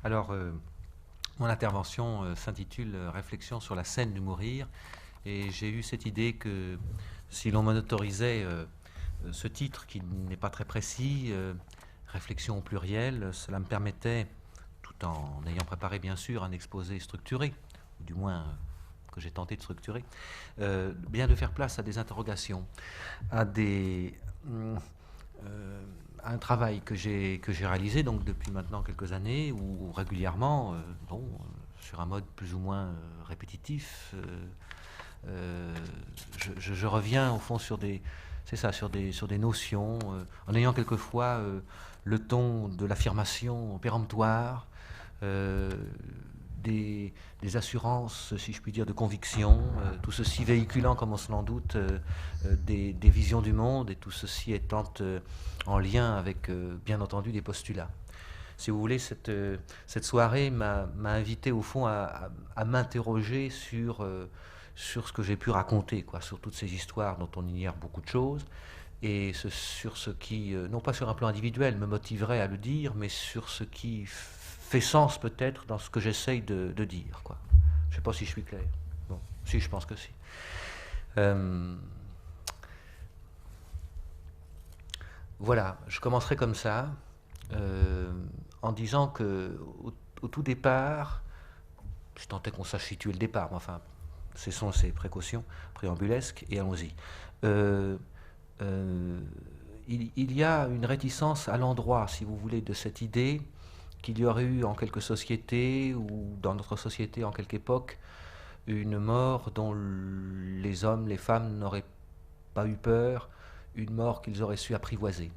Alors, mon intervention s'intitule Réflexion sur la scène du mourir. Et j'ai eu cette idée que si l'on m'autorisait ce titre, qui n'est pas très précis, Réflexion au pluriel, cela me permettait, tout en ayant préparé bien sûr un exposé structuré, ou du moins que j'ai tenté de structurer, bien de faire place à des interrogations, à des, euh, un travail que j'ai réalisé donc depuis maintenant quelques années, où régulièrement, sur un mode plus ou moins répétitif, je reviens au fond sur des, c'est ça, sur des notions, en ayant quelquefois le ton de l'affirmation péremptoire, euh, des, des assurances, si je puis dire, de conviction, tout ceci véhiculant, comme on se l'en doute, des visions du monde, et tout ceci étant en lien avec, bien entendu, des postulats. Si vous voulez, cette soirée m'a invité au fond à m'interroger sur ce que j'ai pu raconter, quoi, sur toutes ces histoires dont on ignore beaucoup de choses, et sur ce qui, non pas sur un plan individuel, me motiverait à le dire, mais sur ce qui fait sens peut-être dans ce que j'essaye de dire, quoi. Je ne sais pas si je suis clair. Bon, si, je pense que si. Euh, voilà, je commencerai comme ça, euh, en disant que au tout départ, je tentais qu'on sache situer le départ, mais enfin, ce sont ces précautions préambulesques, et allons-y. Euh, euh, il y a une réticence à l'endroit, si vous voulez, de cette idée qu'il y aurait eu en quelque société, ou dans notre société en quelque époque, une mort dont les hommes, les femmes n'auraient pas eu peur, une mort qu'ils auraient su apprivoiser.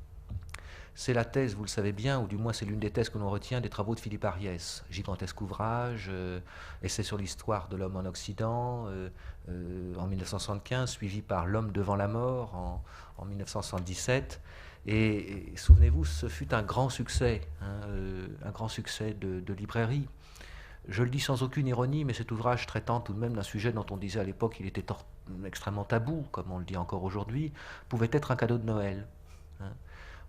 C'est la thèse, vous le savez bien, ou du moins c'est l'une des thèses que l'on retient des travaux de Philippe Ariès. Gigantesque ouvrage, essai sur l'histoire de l'homme en Occident, en 1975, suivi par L'homme devant la mort en 1977. Et souvenez-vous, ce fut un grand succès, hein, un grand succès de librairie. Je le dis sans aucune ironie, mais cet ouvrage traitant tout de même d'un sujet dont on disait à l'époque qu'il était extrêmement tabou, comme on le dit encore aujourd'hui, pouvait être un cadeau de Noël, hein.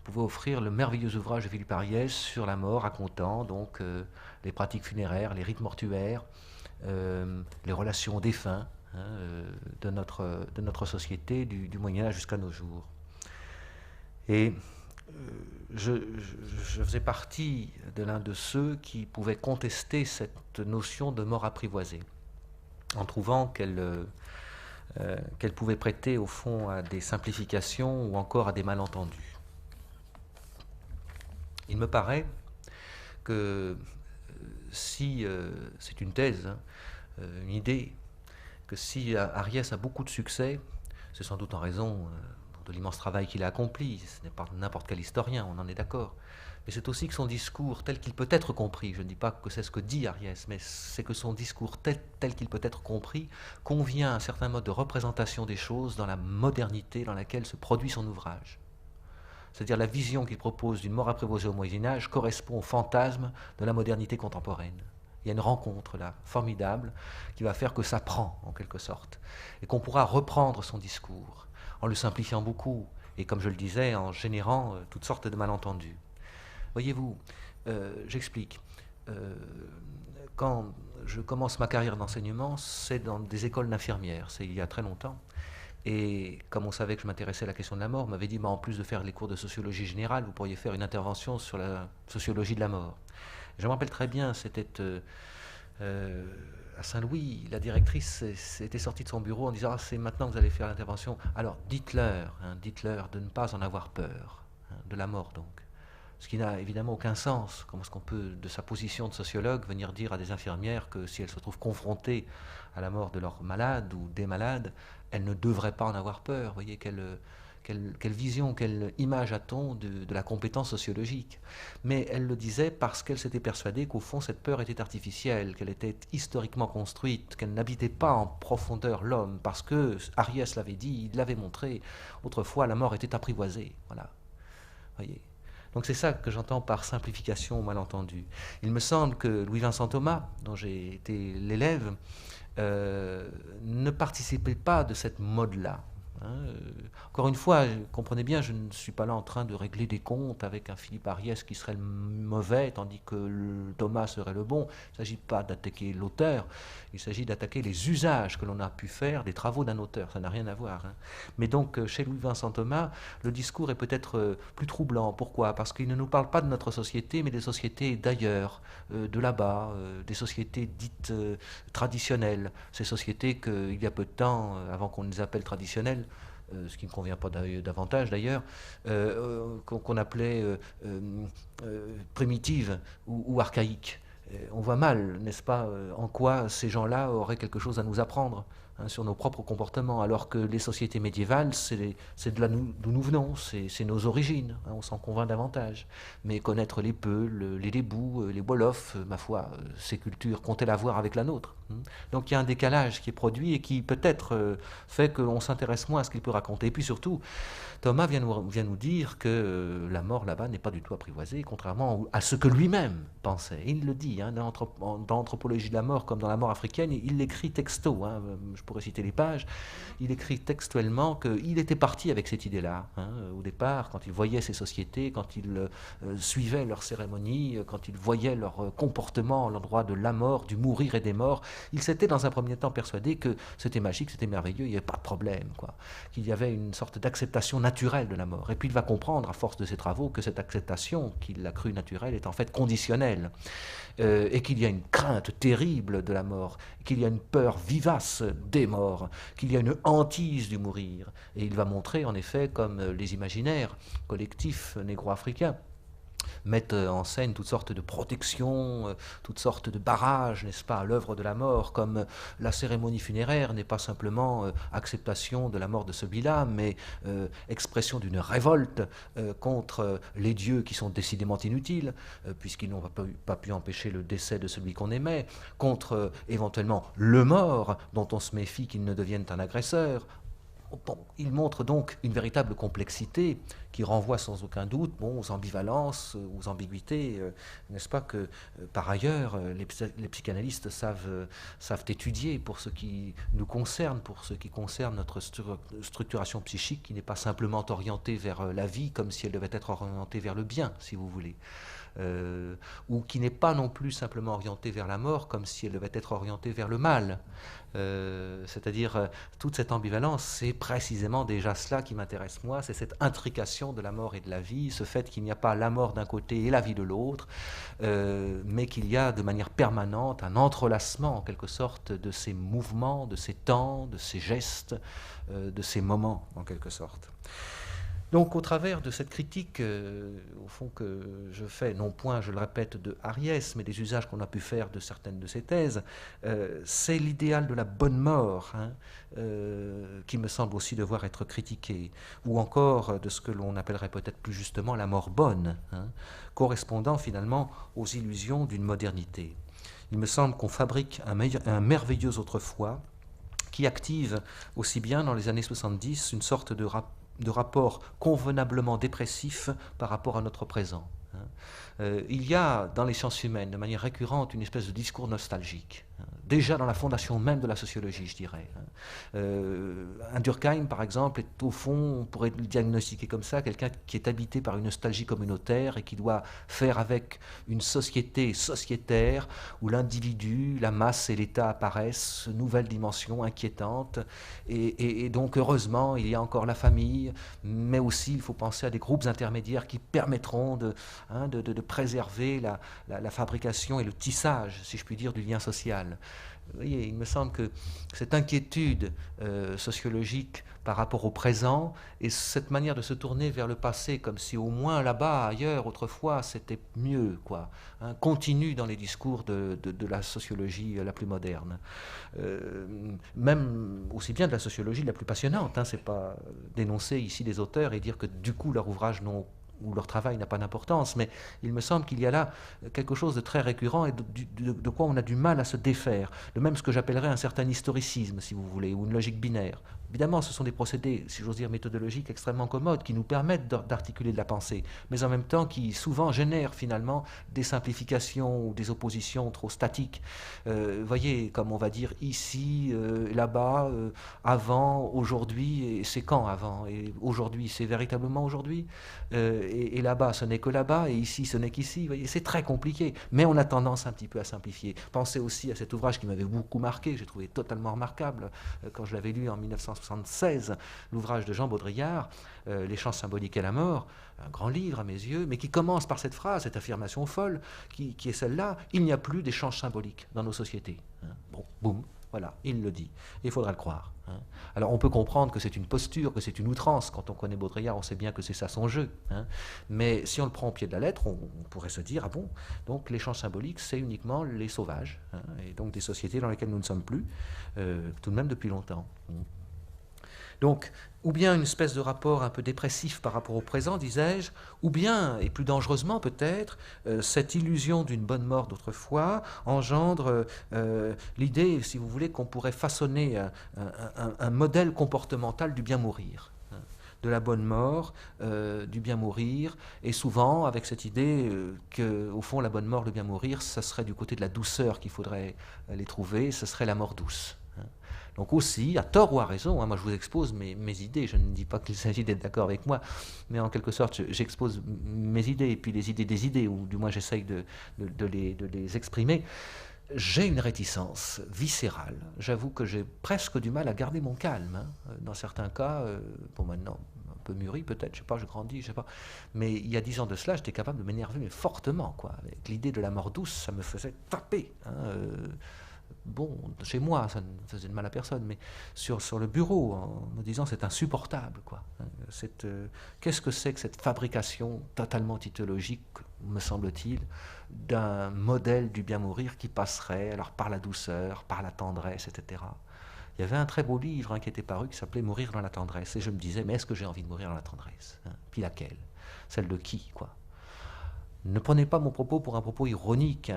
Pouvait offrir le merveilleux ouvrage de Philippe Ariès sur la mort, racontant donc les pratiques funéraires, les rites mortuaires, les relations aux défunts, hein, de notre société du Moyen Âge jusqu'à nos jours. Et je faisais partie de l'un de ceux qui pouvaient contester cette notion de mort apprivoisée, en trouvant qu'elle pouvait prêter au fond à des simplifications ou encore à des malentendus. Il me paraît que si, c'est une thèse, hein, une idée, que si Ariès a beaucoup de succès, c'est sans doute en raison de l'immense travail qu'il a accompli, ce n'est pas n'importe quel historien, on en est d'accord, mais c'est aussi que son discours, tel qu'il peut être compris, je ne dis pas que c'est ce que dit Ariès, mais c'est que son discours tel qu'il peut être compris convient à un certain mode de représentation des choses dans la modernité dans laquelle se produit son ouvrage. C'est-à-dire la vision qu'il propose d'une mort apprivoisée au Moyen-Âge correspond au fantasme de la modernité contemporaine. Il y a une rencontre là, formidable, qui va faire que ça prend, en quelque sorte, et qu'on pourra reprendre son discours, en le simplifiant beaucoup, et comme je le disais, en générant toutes sortes de malentendus. Voyez-vous, j'explique. Euh, quand je commence ma carrière d'enseignement, c'est dans des écoles d'infirmières, c'est il y a très longtemps. Et comme on savait que je m'intéressais à la question de la mort, on m'avait dit, en plus de faire les cours de sociologie générale, vous pourriez faire une intervention sur la sociologie de la mort. Je me rappelle très bien, c'était euh, à Saint-Louis, la directrice était sortie de son bureau en disant, c'est maintenant que vous allez faire l'intervention. Alors dites-leur, hein, dites-leur de ne pas en avoir peur, hein, de la mort donc. Ce qui n'a évidemment aucun sens. Comment est-ce qu'on peut, de sa position de sociologue, venir dire à des infirmières que si elles se trouvent confrontées à la mort de leur malade ou des malades, elles ne devraient pas en avoir peur. Vous voyez quelle vision, quelle image a-t-on de la compétence sociologique. Mais elle le disait parce qu'elle s'était persuadée qu'au fond cette peur était artificielle, qu'elle était historiquement construite, qu'elle n'habitait pas en profondeur l'homme, parce que Ariès l'avait dit, il l'avait montré, autrefois la mort était apprivoisée. Voilà. Voyez. Donc c'est ça que j'entends par simplification ou malentendu. Il me semble que Louis-Vincent Thomas, dont j'ai été l'élève, ne participait pas de cette mode-là. Encore une fois, comprenez bien, je ne suis pas là en train de régler des comptes avec un Philippe Ariès qui serait le mauvais, tandis que Thomas serait le bon. Il ne s'agit pas d'attaquer l'auteur, il s'agit d'attaquer les usages que l'on a pu faire des travaux d'un auteur. Ça n'a rien à voir. Mais donc, chez Louis-Vincent Thomas, le discours est peut-être plus troublant. Pourquoi? Parce qu'il ne nous parle pas de notre société, mais des sociétés d'ailleurs, de là-bas, des sociétés dites traditionnelles. Ces sociétés qu'il y a peu de temps, avant qu'on les appelle traditionnelles, ce qui ne convient pas davantage d'ailleurs, qu'on appelait primitives ou archaïques. On voit mal, n'est-ce pas, en quoi ces gens-là auraient quelque chose à nous apprendre sur nos propres comportements, alors que les sociétés médiévales, c'est de là d'où nous venons, c'est nos origines, on s'en convainc davantage. Mais connaître les Peuls, les Lébous, les Wolofs, ma foi, ces cultures, comptez la voir avec la nôtre. Donc il y a un décalage qui est produit et qui peut-être fait qu'on s'intéresse moins à ce qu'il peut raconter. Et puis surtout, Thomas vient nous dire que la mort là-bas n'est pas du tout apprivoisée, contrairement à ce que lui-même pensait. Il le dit, dans l'anthropologie de la mort comme dans la mort africaine, il l'écrit texto, je pourrais citer les pages, il écrit textuellement qu'il était parti avec cette idée-là. Au départ, quand il voyait ces sociétés, quand il suivait leurs cérémonies, quand il voyait leur comportement à l'endroit de la mort, du mourir et des morts, il s'était dans un premier temps persuadé que c'était magique, c'était merveilleux, il n'y avait pas de problème, qu'il y avait une sorte d'acceptation naturelle de la mort. Et puis il va comprendre, à force de ses travaux, que cette acceptation qu'il a crue naturelle est en fait conditionnelle, et qu'il y a une crainte terrible de la mort, qu'il y a une peur vivace des morts, qu'il y a une hantise du mourir. Et il va montrer, en effet, comme les imaginaires collectifs négro-africains mettent en scène toutes sortes de protections, toutes sortes de barrages, n'est-ce pas, à l'œuvre de la mort, comme la cérémonie funéraire n'est pas simplement acceptation de la mort de celui-là, mais expression d'une révolte contre les dieux qui sont décidément inutiles, puisqu'ils n'ont pas pu empêcher le décès de celui qu'on aimait, contre éventuellement le mort, dont on se méfie qu'il ne devienne un agresseur. Bon, il montre donc une véritable complexité qui renvoie sans aucun doute aux ambivalences, aux ambiguïtés, n'est-ce pas, que par ailleurs les psychanalystes savent étudier pour ce qui nous concerne, pour ce qui concerne notre structuration psychique qui n'est pas simplement orientée vers la vie comme si elle devait être orientée vers le bien, si vous voulez. Ou qui n'est pas non plus simplement orientée vers la mort comme si elle devait être orientée vers le mal. C'est-à-dire toute cette ambivalence, c'est précisément déjà cela qui m'intéresse moi, c'est cette intrication de la mort et de la vie, ce fait qu'il n'y a pas la mort d'un côté et la vie de l'autre, mais qu'il y a de manière permanente un entrelacement en quelque sorte de ces mouvements, de ces temps, de ces gestes, de ces moments en quelque sorte. Donc au travers de cette critique, au fond, que je fais, non point, je le répète, de Ariès, mais des usages qu'on a pu faire de certaines de ses thèses, c'est l'idéal de la bonne mort qui me semble aussi devoir être critiqué, ou encore de ce que l'on appellerait peut-être plus justement la mort bonne, correspondant finalement aux illusions d'une modernité. Il me semble qu'on fabrique un merveilleux autrefois qui active aussi bien dans les années 70 une sorte de rapport convenablement dépressif par rapport à notre présent. Il y a dans les sciences humaines, de manière récurrente, une espèce de discours nostalgique, déjà dans la fondation même de la sociologie, je dirais. Un Durkheim, par exemple, est au fond, on pourrait le diagnostiquer comme ça, quelqu'un qui est habité par une nostalgie communautaire et qui doit faire avec une société sociétaire où l'individu, la masse et l'État apparaissent, nouvelle dimension inquiétante. Et donc, heureusement, il y a encore la famille, mais aussi, il faut penser à des groupes intermédiaires qui permettront de préserver la fabrication et le tissage, si je puis dire, du lien social. Vous voyez, il me semble que cette inquiétude sociologique par rapport au présent et cette manière de se tourner vers le passé comme si au moins là-bas, ailleurs, autrefois, c'était mieux, continue dans les discours de la sociologie la plus moderne. Même aussi bien de la sociologie la plus passionnante. C'est pas dénoncer ici des auteurs et dire que du coup leurs ouvrages n'ont où leur travail n'a pas d'importance, mais il me semble qu'il y a là quelque chose de très récurrent et de quoi on a du mal à se défaire. De même ce que j'appellerais un certain historicisme, si vous voulez, ou une logique binaire. Évidemment, ce sont des procédés, si j'ose dire, méthodologiques extrêmement commodes qui nous permettent d'articuler de la pensée, mais en même temps qui souvent génèrent finalement des simplifications ou des oppositions trop statiques. Voyez, comme on va dire ici, là-bas, avant, aujourd'hui, et c'est quand avant? Et aujourd'hui, c'est véritablement aujourd'hui? Et là-bas, ce n'est que là-bas, et ici, ce n'est qu'ici. Vous voyez, c'est très compliqué, mais on a tendance un petit peu à simplifier. Pensez aussi à cet ouvrage qui m'avait beaucoup marqué, j'ai trouvé totalement remarquable, quand je l'avais lu en 1976, l'ouvrage de Jean Baudrillard, Les chants symboliques et la mort, un grand livre à mes yeux, mais qui commence par cette phrase, cette affirmation folle, qui est celle-là: il n'y a plus d'échanges symboliques dans nos sociétés. Bon, boum, voilà, il le dit. Et il faudra le croire. Alors on peut comprendre que c'est une posture, que c'est une outrance. Quand on connaît Baudrillard, on sait bien que c'est ça son jeu. Mais si on le prend au pied de la lettre, on pourrait se dire, ah bon, donc l'échange symbolique, c'est uniquement les sauvages, et donc des sociétés dans lesquelles nous ne sommes plus, tout de même depuis longtemps. Donc, ou bien une espèce de rapport un peu dépressif par rapport au présent, disais-je, ou bien, et plus dangereusement peut-être, cette illusion d'une bonne mort d'autrefois engendre l'idée, si vous voulez, qu'on pourrait façonner un modèle comportemental du bien mourir, de la bonne mort, du bien mourir, et souvent avec cette idée qu'au fond la bonne mort, le bien mourir, ça serait du côté de la douceur qu'il faudrait les trouver, ce serait la mort douce. Donc aussi, à tort ou à raison, moi je vous expose mes idées, je ne dis pas qu'il s'agit d'être d'accord avec moi, mais en quelque sorte j'expose mes idées, et puis les idées des idées, ou du moins j'essaye de les exprimer. J'ai une réticence viscérale, j'avoue que j'ai presque du mal à garder mon calme, dans certains cas, bon maintenant, un peu mûri peut-être, je sais pas, je grandis, je sais pas, mais il y a 10 ans de cela, j'étais capable de m'énerver, mais fortement, quoi, avec l'idée de la mort douce, ça me faisait taper, bon, chez moi, ça ne faisait de mal à personne, mais sur le bureau, en me disant c'est insupportable, quoi. Qu'est-ce que c'est que cette fabrication totalement théologique, me semble-t-il, d'un modèle du bien mourir qui passerait alors par la douceur, par la tendresse, etc. Il y avait un très beau livre qui était paru qui s'appelait Mourir dans la tendresse, et je me disais, mais est-ce que j'ai envie de mourir dans la tendresse, Puis laquelle? Celle de qui, quoi? Ne prenez pas mon propos pour un propos ironique,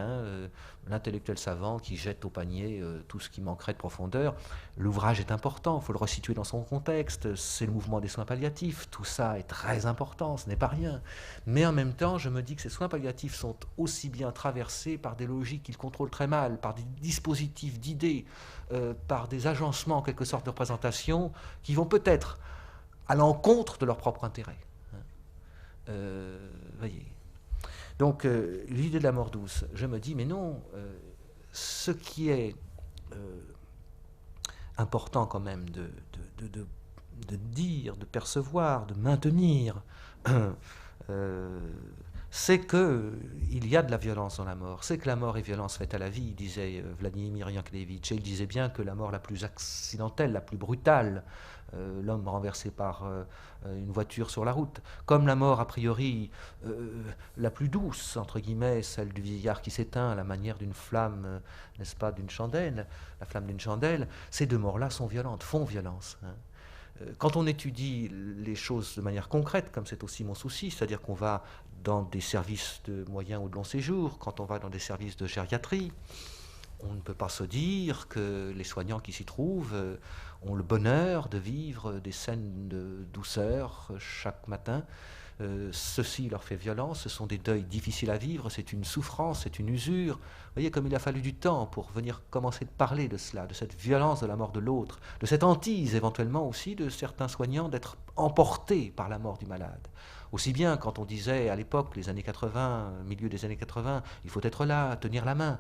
l'intellectuel savant qui jette au panier tout ce qui manquerait de profondeur. L'ouvrage est important, il faut le resituer dans son contexte, c'est le mouvement des soins palliatifs, tout ça est très important, ce n'est pas rien. Mais en même temps, je me dis que ces soins palliatifs sont aussi bien traversés par des logiques qu'ils contrôlent très mal, par des dispositifs d'idées, par des agencements en quelque sorte de représentation qui vont peut-être à l'encontre de leur propre intérêt. Voyez. Donc l'idée de la mort douce, je me dis, mais non, ce qui est important quand même de dire, de percevoir, de maintenir, c'est qu'il y a de la violence dans la mort. C'est que la mort est violence faite à la vie, disait Vladimir Yankelevitch. Et il disait bien que la mort la plus accidentelle, la plus brutale, l'homme renversé par une voiture sur la route, comme la mort a priori la plus douce, entre guillemets, celle du vieillard qui s'éteint à la manière d'une flamme, n'est-ce pas, d'une chandelle, la flamme d'une chandelle, ces deux morts-là sont violentes, font violence. Quand on étudie les choses de manière concrète, comme c'est aussi mon souci, c'est-à-dire qu'on va dans des services de moyen ou de long séjour, quand on va dans des services de gériatrie, on ne peut pas se dire que les soignants qui s'y trouvent ont le bonheur de vivre des scènes de douceur chaque matin. Ceci leur fait violence, ce sont des deuils difficiles à vivre, c'est une souffrance, c'est une usure. Vous voyez comme il a fallu du temps pour venir commencer de parler de cela, de cette violence de la mort de l'autre, de cette hantise éventuellement aussi de certains soignants d'être emportés par la mort du malade. Aussi bien quand on disait à l'époque, les années 80, milieu des années 80, il faut être là, tenir la main.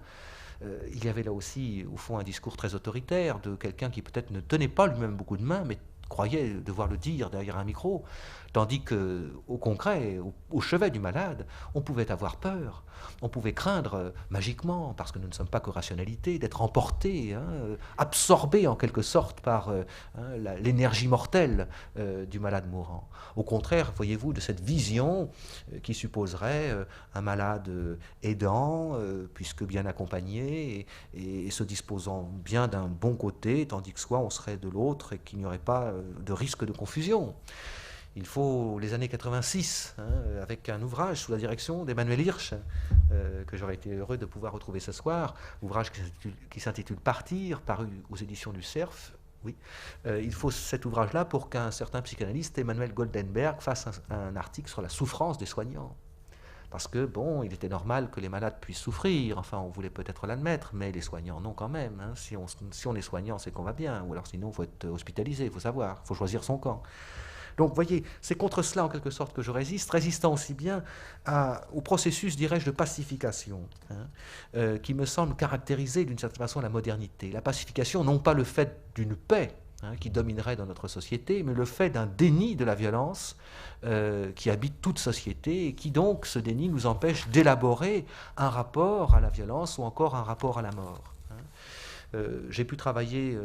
Il y avait là aussi, au fond, un discours très autoritaire de quelqu'un qui peut-être ne tenait pas lui-même beaucoup de main, mais croyait devoir le dire derrière un micro, tandis qu'au concret, au chevet du malade, on pouvait avoir peur, on pouvait craindre magiquement, parce que nous ne sommes pas que rationalité, d'être emporté, absorbé en quelque sorte par l'énergie mortelle du malade mourant. Au contraire, voyez-vous, de cette vision qui supposerait un malade aidant, puisque bien accompagné, et se disposant bien d'un bon côté, tandis que soit on serait de l'autre et qu'il n'y aurait pas de risque de confusion. Il faut les années 86, avec un ouvrage sous la direction d'Emmanuel Hirsch, que j'aurais été heureux de pouvoir retrouver ce soir, ouvrage qui s'intitule Partir, paru aux éditions du Cerf. Oui. Il faut cet ouvrage-là pour qu'un certain psychanalyste, Emmanuel Goldenberg, fasse un article sur la souffrance des soignants. Parce que, bon, il était normal que les malades puissent souffrir, enfin, on voulait peut-être l'admettre, mais les soignants, non, quand même. Si on est soignant, c'est qu'on va bien, ou alors sinon, il faut être hospitalisé, il faut savoir, il faut choisir son camp. Donc, vous voyez, c'est contre cela, en quelque sorte, que je résiste, résistant aussi bien au processus, dirais-je, de pacification, qui me semble caractériser, d'une certaine façon, la modernité. La pacification, non pas le fait d'une paix, qui dominerait dans notre société, mais le fait d'un déni de la violence qui habite toute société et qui donc, ce déni, nous empêche d'élaborer un rapport à la violence ou encore un rapport à la mort. J'ai pu travailler,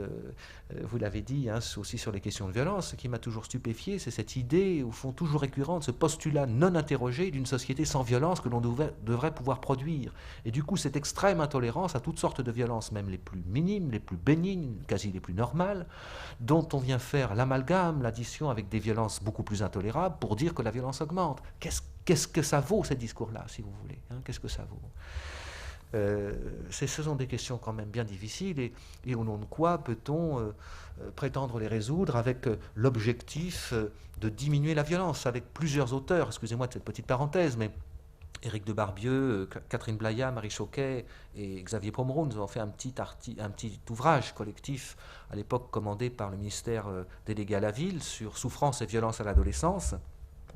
vous l'avez dit, aussi sur les questions de violence. Ce qui m'a toujours stupéfié, c'est cette idée, au fond, toujours récurrente, ce postulat non interrogé d'une société sans violence que l'on devrait pouvoir produire. Et du coup, cette extrême intolérance à toutes sortes de violences, même les plus minimes, les plus bénignes, quasi les plus normales, dont on vient faire l'amalgame, l'addition avec des violences beaucoup plus intolérables pour dire que la violence augmente. Qu'est-ce que ça vaut, ces discours-là, si vous voulez, qu'est-ce que ça vaut? Ce sont des questions quand même bien difficiles et au nom de quoi peut-on prétendre les résoudre avec l'objectif de diminuer la violence avec plusieurs auteurs, excusez-moi de cette petite parenthèse, mais Éric de Barbieux, Catherine Blaya, Marie Choquet et Xavier Pomeroy nous avons fait un petit ouvrage collectif à l'époque commandé par le ministère délégué à la ville sur souffrance et violence à l'adolescence,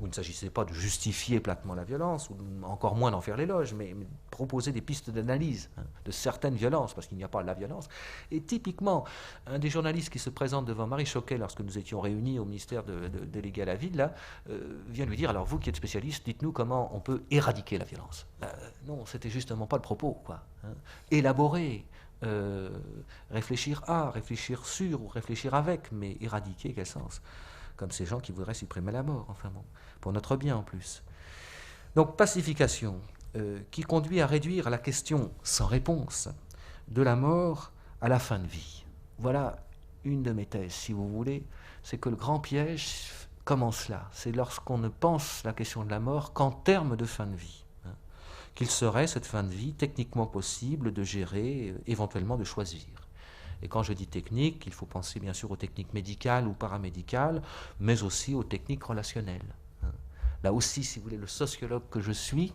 où il ne s'agissait pas de justifier platement la violence, ou encore moins d'en faire l'éloge, mais proposer des pistes d'analyse de certaines violences, parce qu'il n'y a pas la violence. Et typiquement, un des journalistes qui se présente devant Marie Choquet, lorsque nous étions réunis au ministère délégué à la ville, là, vient lui dire, alors vous qui êtes spécialiste, dites-nous comment on peut éradiquer la violence. Non, c'était justement pas le propos, quoi. Élaborer, réfléchir à, réfléchir sur, ou réfléchir avec, mais éradiquer, quel sens? Comme ces gens qui voudraient supprimer la mort, enfin bon, pour notre bien en plus. Donc pacification, qui conduit à réduire la question sans réponse de la mort à la fin de vie. Voilà une de mes thèses, si vous voulez, c'est que le grand piège commence là. C'est lorsqu'on ne pense la question de la mort qu'en termes de fin de vie, qu'il serait cette fin de vie techniquement possible de gérer, éventuellement de choisir. Et quand je dis technique, il faut penser bien sûr aux techniques médicales ou paramédicales, mais aussi aux techniques relationnelles. Là aussi, si vous voulez, le sociologue que je suis,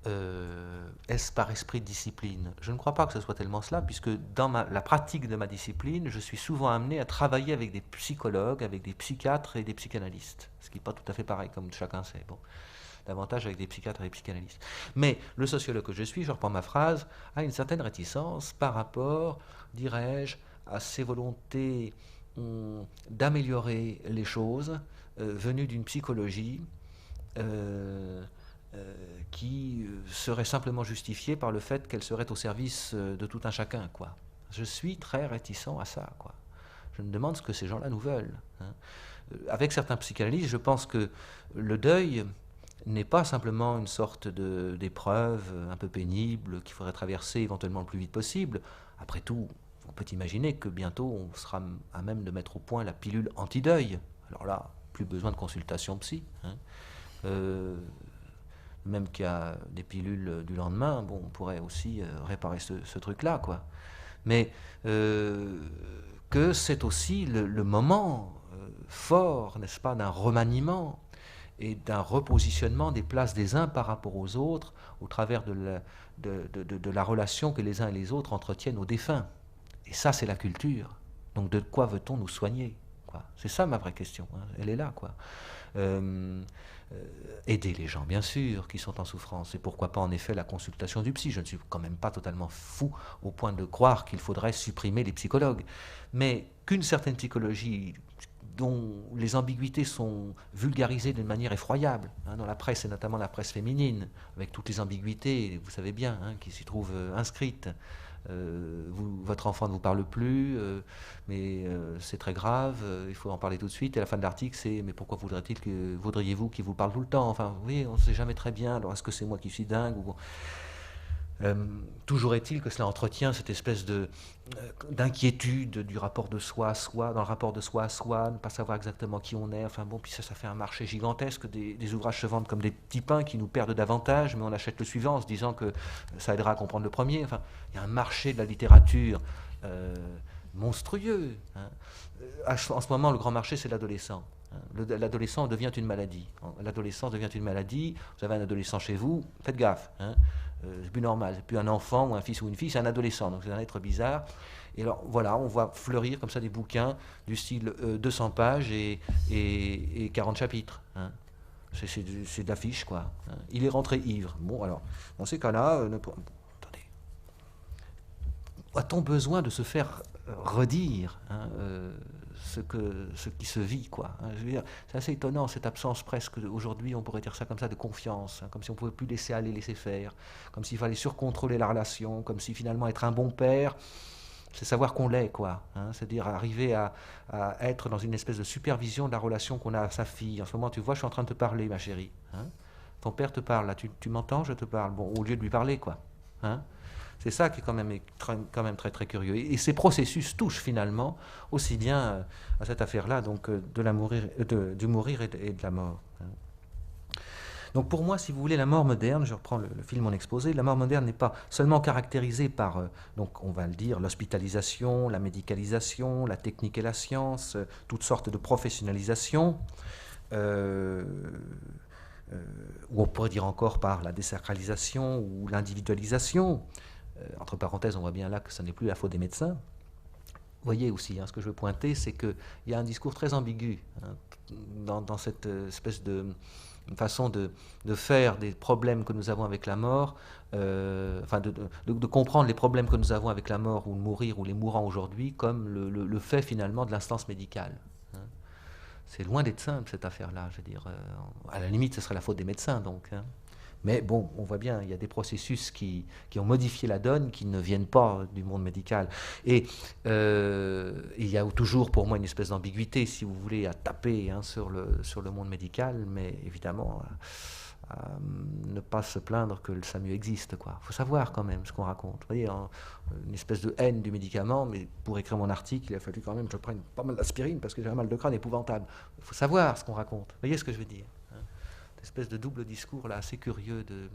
est-ce par esprit de discipline? Je ne crois pas que ce soit tellement cela, puisque dans la pratique de ma discipline, je suis souvent amené à travailler avec des psychologues, avec des psychiatres et des psychanalystes, ce qui n'est pas tout à fait pareil, comme chacun sait. Bon. Davantage avec des psychiatres et des psychanalystes. Mais le sociologue que je suis, je reprends ma phrase, a une certaine réticence par rapport, dirais-je, à ces volontés d'améliorer les choses venues d'une psychologie qui serait simplement justifiée par le fait qu'elle serait au service de tout un chacun, quoi. Je suis très réticent à ça, quoi. Je me demande ce que ces gens-là nous veulent. Avec certains psychanalystes, je pense que le deuil n'est pas simplement une sorte d'épreuve un peu pénible qu'il faudrait traverser éventuellement le plus vite possible. Après tout, on peut imaginer que bientôt on sera à même de mettre au point la pilule anti-deuil. Alors là, plus besoin de consultation psy. Même qu'il y a des pilules du lendemain, bon, on pourrait aussi réparer ce truc-là, quoi. Mais que c'est aussi le moment fort, n'est-ce pas, d'un remaniement et d'un repositionnement des places des uns par rapport aux autres au travers de la relation que les uns et les autres entretiennent aux défunts. Et ça, c'est la culture. Donc de quoi veut-on nous soigner, quoi? C'est ça ma vraie question, elle est là, quoi. Aider les gens, bien sûr, qui sont en souffrance. Et pourquoi pas, en effet, la consultation du psy. Je ne suis quand même pas totalement fou au point de croire qu'il faudrait supprimer les psychologues. Mais qu'une certaine psychologie dont les ambiguïtés sont vulgarisées d'une manière effroyable, dans la presse, et notamment la presse féminine, avec toutes les ambiguïtés, vous savez bien, qui s'y trouvent inscrites. Votre enfant ne vous parle plus, mais c'est très grave, il faut en parler tout de suite. Et à la fin de l'article, c'est « mais pourquoi voudriez-vous qu'il vous parle tout le temps ?» Enfin, oui, on ne sait jamais très bien, alors est-ce que c'est moi qui suis dingue ou... Toujours est-il que cela entretient cette espèce d'inquiétude du rapport de soi à soi, dans le rapport de soi à soi, ne pas savoir exactement qui on est. Enfin bon, puis ça fait un marché gigantesque. Des ouvrages se vendent comme des petits pains qui nous perdent davantage, mais on achète le suivant en se disant que ça aidera à comprendre le premier. Enfin, il y a un marché de la littérature monstrueux. Hein. En ce moment, le grand marché, c'est l'adolescent. L'adolescent devient une maladie. L'adolescence devient une maladie. Vous avez un adolescent chez vous, faites gaffe. Hein. C'est plus normal, c'est plus un enfant ou un fils ou une fille, c'est un adolescent, donc c'est un être bizarre. Et alors voilà, on voit fleurir comme ça des bouquins du style 200 pages et 40 chapitres. Hein. C'est de l'affiche, quoi. Hein. Il est rentré ivre. Bon, alors, dans ces cas-là, attendez, a-t-on besoin de se faire redire hein, ce qui se vit, quoi. Hein, je veux dire, c'est assez étonnant cette absence presque aujourd'hui, on pourrait dire ça comme ça, de confiance, hein, comme si on pouvait plus laisser aller, laisser faire, comme s'il fallait surcontrôler la relation, comme si finalement être un bon père, c'est savoir qu'on l'est, quoi. Hein, c'est-à-dire arriver à être dans une espèce de supervision de la relation qu'on a à sa fille. En ce moment, tu vois, je suis en train de te parler, ma chérie. Hein. Ton père te parle, là, tu m'entends, je te parle. Bon, au lieu de lui parler, quoi. Hein. C'est ça qui est quand même très très curieux. Et ces processus touchent finalement aussi bien à cette affaire-là, donc du mourir et de la mort. Hein. Donc pour moi, si vous voulez, la mort moderne, je reprends le fil de mon exposé, la mort moderne n'est pas seulement caractérisée par, donc on va le dire, l'hospitalisation, la médicalisation, la technique et la science, toutes sortes de professionnalisation, euh, ou on pourrait dire encore par la désacralisation ou l'individualisation. Entre parenthèses, on voit bien là que ce n'est plus la faute des médecins. Vous voyez aussi, hein, ce que je veux pointer, c'est qu'il y a un discours très ambigu hein, dans cette espèce de façon de faire des problèmes que nous avons avec la mort, enfin de comprendre les problèmes que nous avons avec la mort ou le mourir ou les mourants aujourd'hui comme le fait finalement de l'instance médicale. Hein. C'est loin d'être simple cette affaire-là, je veux dire. À la limite, ce serait la faute des médecins donc. Hein. Mais bon, on voit bien, il y a des processus qui ont modifié la donne, qui ne viennent pas du monde médical. Et il y a toujours pour moi une espèce d'ambiguïté, si vous voulez, à taper hein, sur le monde médical, mais évidemment, ne pas se plaindre que le SAMU existe. Il faut savoir quand même ce qu'on raconte. Vous voyez, hein, une espèce de haine du médicament, mais pour écrire mon article, il a fallu quand même que je prenne pas mal d'aspirine parce que j'ai un mal de crâne épouvantable. Il faut savoir ce qu'on raconte. Vous voyez ce que je veux dire? Espèce de double discours là, assez curieux de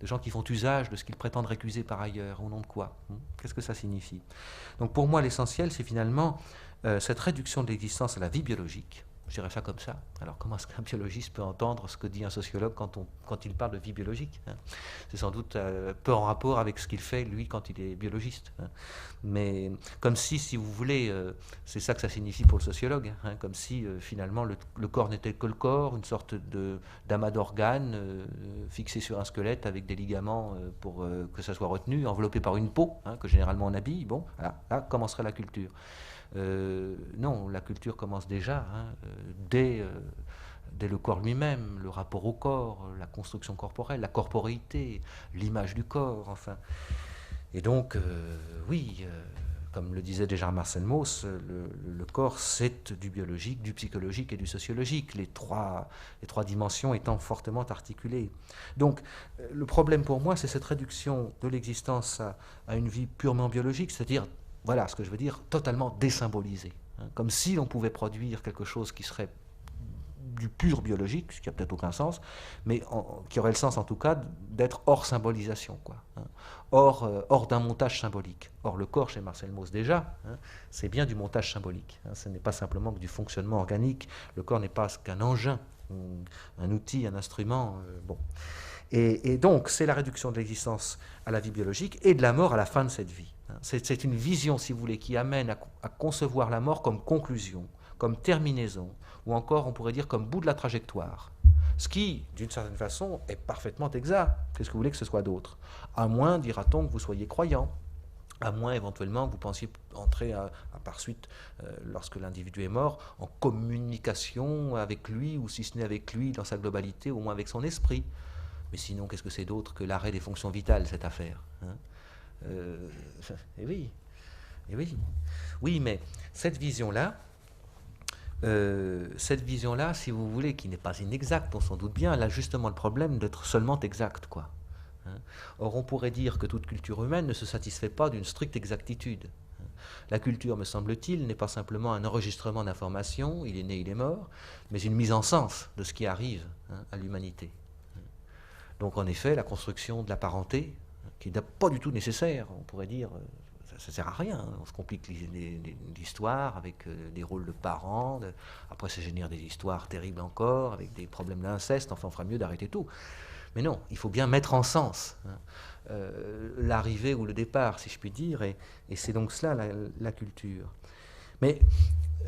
gens qui font usage de ce qu'ils prétendent récuser par ailleurs, au nom de quoi? Qu'est-ce que ça signifie? Donc pour moi, l'essentiel, c'est finalement cette réduction de l'existence à la vie biologique. Je dirais ça comme ça. Alors comment est-ce qu'un biologiste peut entendre ce que dit un sociologue quand il parle de vie biologique hein. C'est sans doute peu en rapport avec ce qu'il fait, lui, quand il est biologiste. Hein. Mais comme si vous voulez, c'est ça que ça signifie pour le sociologue, hein, comme si finalement le corps n'était que le corps, une sorte d'amas d'organes fixé sur un squelette avec des ligaments pour que ça soit retenu, enveloppé par une peau, hein, que généralement on habille. Bon, là commencerait la culture. Non, la culture commence déjà, hein, dès le corps lui-même, le rapport au corps, la construction corporelle, la corporéité, l'image du corps, enfin. Et donc, oui, comme le disait déjà Marcel Mauss, le corps c'est du biologique, du psychologique et du sociologique, les trois dimensions étant fortement articulées. Donc, le problème pour moi, c'est cette réduction de l'existence à une vie purement biologique, c'est-à-dire voilà ce que je veux dire, totalement désymbolisé. Hein, comme si l'on pouvait produire quelque chose qui serait du pur biologique, ce qui n'a peut-être aucun sens, mais qui aurait le sens en tout cas d'être hors symbolisation, quoi, hein, hors d'un montage symbolique. Or le corps, chez Marcel Mauss déjà, hein, c'est bien du montage symbolique. Hein, ce n'est pas simplement que du fonctionnement organique. Le corps n'est pas qu'un engin, un outil, un instrument. Bon. Et donc, c'est la réduction de l'existence à la vie biologique et de la mort à la fin de cette vie. C'est une vision, si vous voulez, qui amène à concevoir la mort comme conclusion, comme terminaison, ou encore, on pourrait dire, comme bout de la trajectoire. Ce qui, d'une certaine façon, est parfaitement exact. Qu'est-ce que vous voulez que ce soit d'autre? À moins, dira-t-on, que vous soyez croyant. À moins, éventuellement, que vous pensiez entrer par suite, lorsque l'individu est mort, en communication avec lui, ou si ce n'est avec lui dans sa globalité, au moins avec son esprit. Mais sinon, qu'est-ce que c'est d'autre que l'arrêt des fonctions vitales, cette affaire hein et oui, et oui. Oui, mais cette vision-là, si vous voulez, qui n'est pas inexacte, on s'en doute bien, elle a justement le problème d'être seulement exacte, quoi. hein. Or, on pourrait dire que toute culture humaine ne se satisfait pas d'une stricte exactitude. La culture, me semble-t-il, n'est pas simplement un enregistrement d'informations, il est né, il est mort, mais une mise en sens de ce qui arrive, hein, à l'humanité. Donc, en effet, la construction de la parenté, qui n'est pas du tout nécessaire, on pourrait dire, ça ne sert à rien. On se complique l'histoire avec des rôles de parents. Après, ça génère des histoires terribles encore, avec des problèmes d'inceste. Enfin, on fera mieux d'arrêter tout. Mais non, il faut bien mettre en sens, hein, l'arrivée ou le départ, si je puis dire, et c'est donc cela la culture. Mais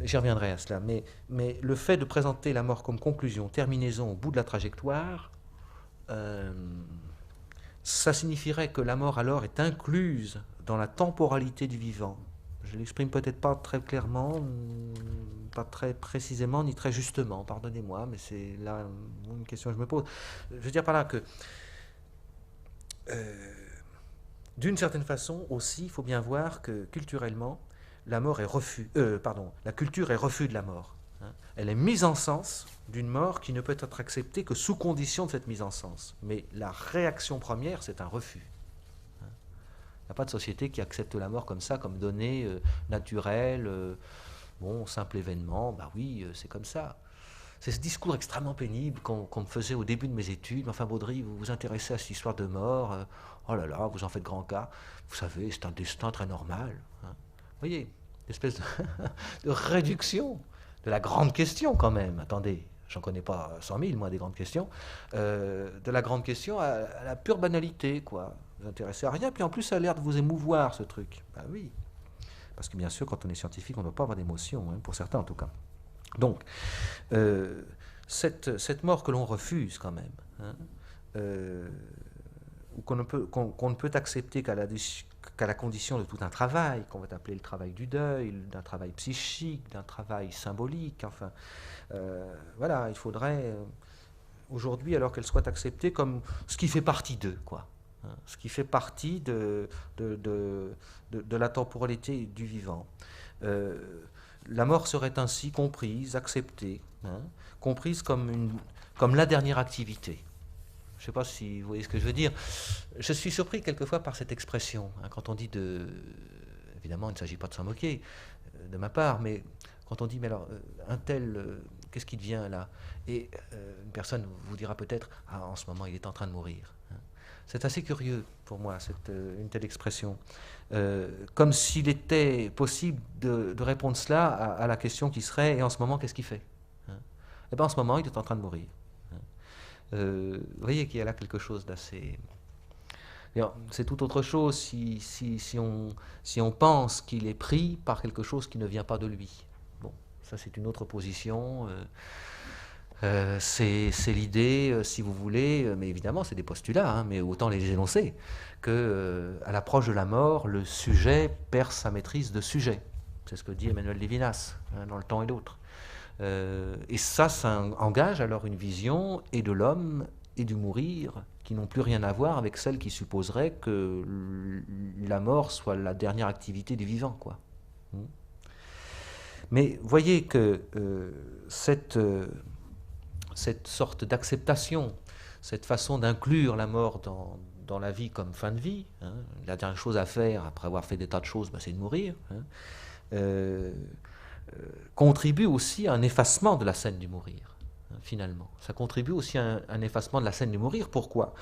j'y reviendrai à cela. Mais le fait de présenter la mort comme conclusion, terminaison au bout de la trajectoire, ça signifierait que la mort alors est incluse dans la temporalité du vivant. Je l'exprime peut-être pas très clairement, pas très précisément, ni très justement, pardonnez-moi, mais c'est là une question que je me pose. Je veux dire par là que, d'une certaine façon aussi, il faut bien voir que culturellement, la mort est refus, la culture est refus de la mort. Hein. Elle est mise en sens d'une mort qui ne peut être acceptée que sous condition de cette mise en sens. Mais la réaction première, c'est un refus. Il n'y a pas de société qui accepte la mort comme ça, comme donnée naturelle, bon, simple événement, bah oui, c'est comme ça. C'est ce discours extrêmement pénible qu'on me faisait au début de mes études. Enfin, Baudry, vous vous intéressez à cette histoire de mort, oh là là, vous en faites grand cas. Vous savez, c'est un destin très normal. Hein. Vous voyez, une espèce de réduction de la grande question quand même. Attendez, j'en connais pas 100 000, moi, des grandes questions. De la grande question à la pure banalité, quoi. Vous vous intéressez à rien, puis en plus, ça a l'air de vous émouvoir, ce truc. Ben oui. Parce que bien sûr, quand on est scientifique, on ne doit pas avoir d'émotion, hein, pour certains en tout cas. Donc, cette mort que l'on refuse quand même, hein, ou qu'on ne peut accepter qu'à la condition de tout un travail, qu'on va appeler le travail du deuil, d'un travail psychique, d'un travail symbolique, enfin, voilà, il faudrait aujourd'hui alors qu'elle soit acceptée comme ce qui fait partie d'eux, quoi. Hein, ce qui fait partie de la temporalité du vivant. La mort serait ainsi comprise, acceptée, hein, comprise comme la dernière activité. Je ne sais pas si vous voyez ce que je veux dire. Je suis surpris quelquefois par cette expression, hein, quand on dit de... Évidemment, il ne s'agit pas de s'en moquer de ma part, mais quand on dit, mais alors, un tel, qu'est-ce qui devient là? Et une personne vous dira peut-être, ah, en ce moment, il est en train de mourir. Hein. C'est assez curieux pour moi, une telle expression. Comme s'il était possible de répondre cela à la question qui serait, et en ce moment, qu'est-ce qu'il fait? Hein. Eh bien, en ce moment, il est en train de mourir. Hein. Vous voyez qu'il y a là quelque chose d'assez... C'est tout autre chose si on pense qu'il est pris par quelque chose qui ne vient pas de lui. Bon, ça c'est une autre position. C'est l'idée, si vous voulez, mais évidemment c'est des postulats, hein, mais autant les énoncer, qu'à l'approche de la mort, le sujet perd sa maîtrise de sujet. C'est ce que dit Emmanuel Levinas, hein, dans Le Temps et l'autre. Et ça engage alors une vision et de l'homme et du mourir qui n'ont plus rien à voir avec celle qui supposerait que la mort soit la dernière activité du vivant, quoi. Mais voyez que cette sorte d'acceptation, cette façon d'inclure la mort dans la vie comme fin de vie, hein, la dernière chose à faire après avoir fait des tas de choses, c'est de mourir, hein, contribue aussi à un effacement de la scène du mourir, hein, finalement. Ça contribue aussi à un effacement de la scène du mourir. Pourquoi?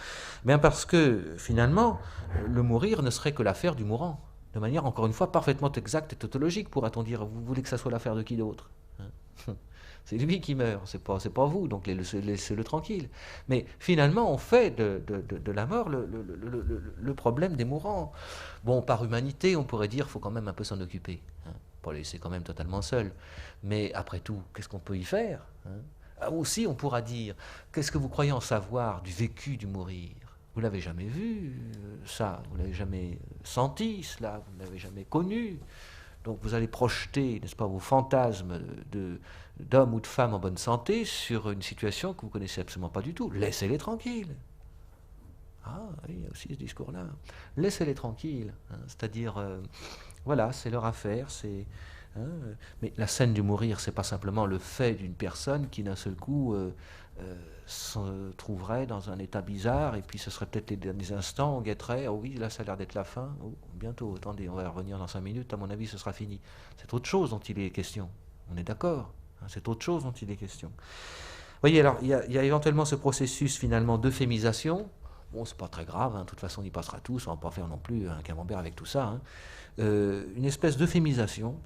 Bien parce que, finalement, le mourir ne serait que l'affaire du mourant, de manière, encore une fois, parfaitement exacte et tautologique, pourra-t-on dire. Vous voulez que ça soit l'affaire de qui d'autre, hein? C'est lui qui meurt, c'est pas vous, donc laissez-le tranquille. Mais finalement, on fait de la mort le problème des mourants. Bon, par humanité, on pourrait dire qu'il faut quand même un peu s'en occuper, hein, pas le laisser quand même totalement seul. Mais après tout, qu'est-ce qu'on peut y faire, hein? Ah, aussi, on pourra dire, qu'est-ce que vous croyez en savoir du vécu du mourir? Vous l'avez jamais vu, ça, vous l'avez jamais senti, cela, vous ne l'avez jamais connu. Donc vous allez projeter, n'est-ce pas, vos fantasmes d'hommes ou de femmes en bonne santé sur une situation que vous ne connaissez absolument pas du tout. Laissez-les tranquilles. Ah oui, il y a aussi ce discours-là. Laissez-les tranquilles. Hein, c'est-à-dire, voilà, c'est leur affaire. Hein, mais la scène du mourir, c'est pas simplement le fait d'une personne qui d'un seul coup se trouverait dans un état bizarre, et puis ce serait peut-être les derniers instants, on guetterait, oh oui, là ça a l'air d'être la fin, oh, bientôt, attendez, on va revenir dans 5 minutes, à mon avis ce sera fini. C'est autre chose dont il est question, on est d'accord, hein, c'est autre chose dont il est question. Vous voyez, alors il y a éventuellement ce processus finalement d'euphémisation, bon c'est pas très grave, hein, de toute façon on y passera tous, on va pas faire non plus un camembert avec tout ça, hein. Une espèce d'euphémisation,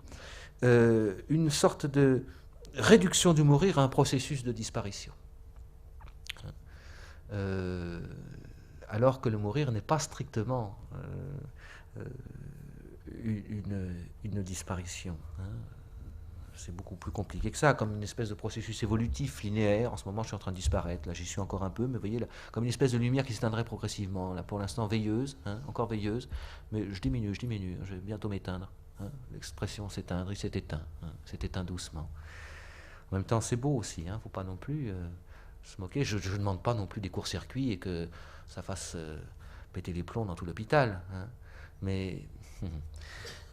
une sorte de réduction du mourir à un processus de disparition. Alors que le mourir n'est pas strictement une disparition. Hein. C'est beaucoup plus compliqué que ça, comme une espèce de processus évolutif linéaire. En ce moment, je suis en train de disparaître. Là, j'y suis encore un peu, mais vous voyez, là, comme une espèce de lumière qui s'éteindrait progressivement. Là, pour l'instant, veilleuse, hein, encore veilleuse, mais je diminue, je vais bientôt m'éteindre. Hein. L'expression s'éteindre, il s'est éteint doucement. En même temps, c'est beau aussi, hein, faut pas non plus se moquer. Je ne demande pas non plus des courts-circuits et que ça fasse péter les plombs dans tout l'hôpital. Hein. Mais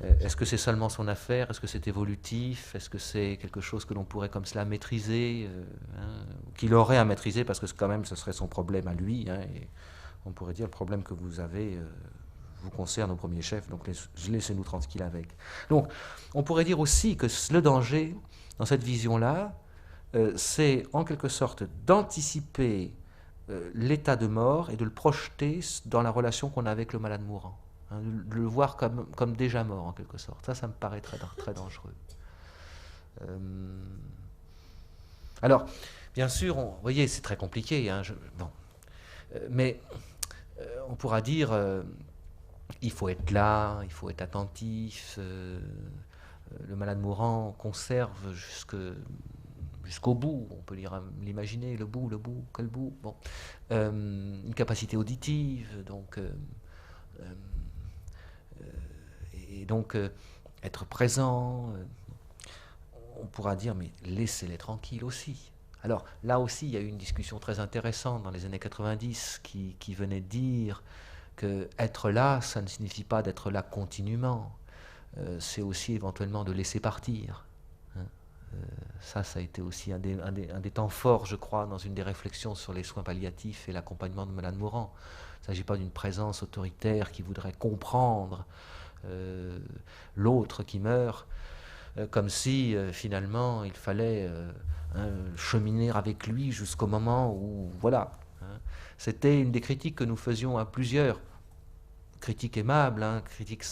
est-ce que c'est seulement son affaire? Est-ce que c'est évolutif? Est-ce que c'est quelque chose que l'on pourrait comme cela maîtriser, hein, qu'il aurait à maîtriser, parce que quand même ce serait son problème à lui, hein, et on pourrait dire le problème que vous avez vous concerne au premier chef, donc laissez-nous tranquilles avec. Donc on pourrait dire aussi que le danger dans cette vision-là, c'est en quelque sorte d'anticiper l'état de mort et de le projeter dans la relation qu'on a avec le malade mourant. Hein, de le voir comme déjà mort en quelque sorte. Ça me paraît très, très dangereux. Alors, bien sûr, vous voyez, c'est très compliqué. Hein, bon. Mais on pourra dire, il faut être là, il faut être attentif. Le malade mourant conserve jusqu'au bout, on peut l'imaginer, le bout, quel bout, bon. Une capacité auditive, donc, et donc être présent, on pourra dire, mais laissez-les tranquilles aussi. Alors là aussi, il y a eu une discussion très intéressante dans les années 90 qui venait dire que être là, ça ne signifie pas d'être là continuellement. C'est aussi éventuellement de laisser partir. Hein. Ça a été aussi un des temps forts, je crois, dans une des réflexions sur les soins palliatifs et l'accompagnement de malades mourants. Il ne s'agit pas d'une présence autoritaire qui voudrait comprendre l'autre qui meurt, comme si finalement il fallait cheminer avec lui jusqu'au moment où, voilà. Hein. C'était une des critiques que nous faisions à plusieurs, critiques aimables, hein, critiques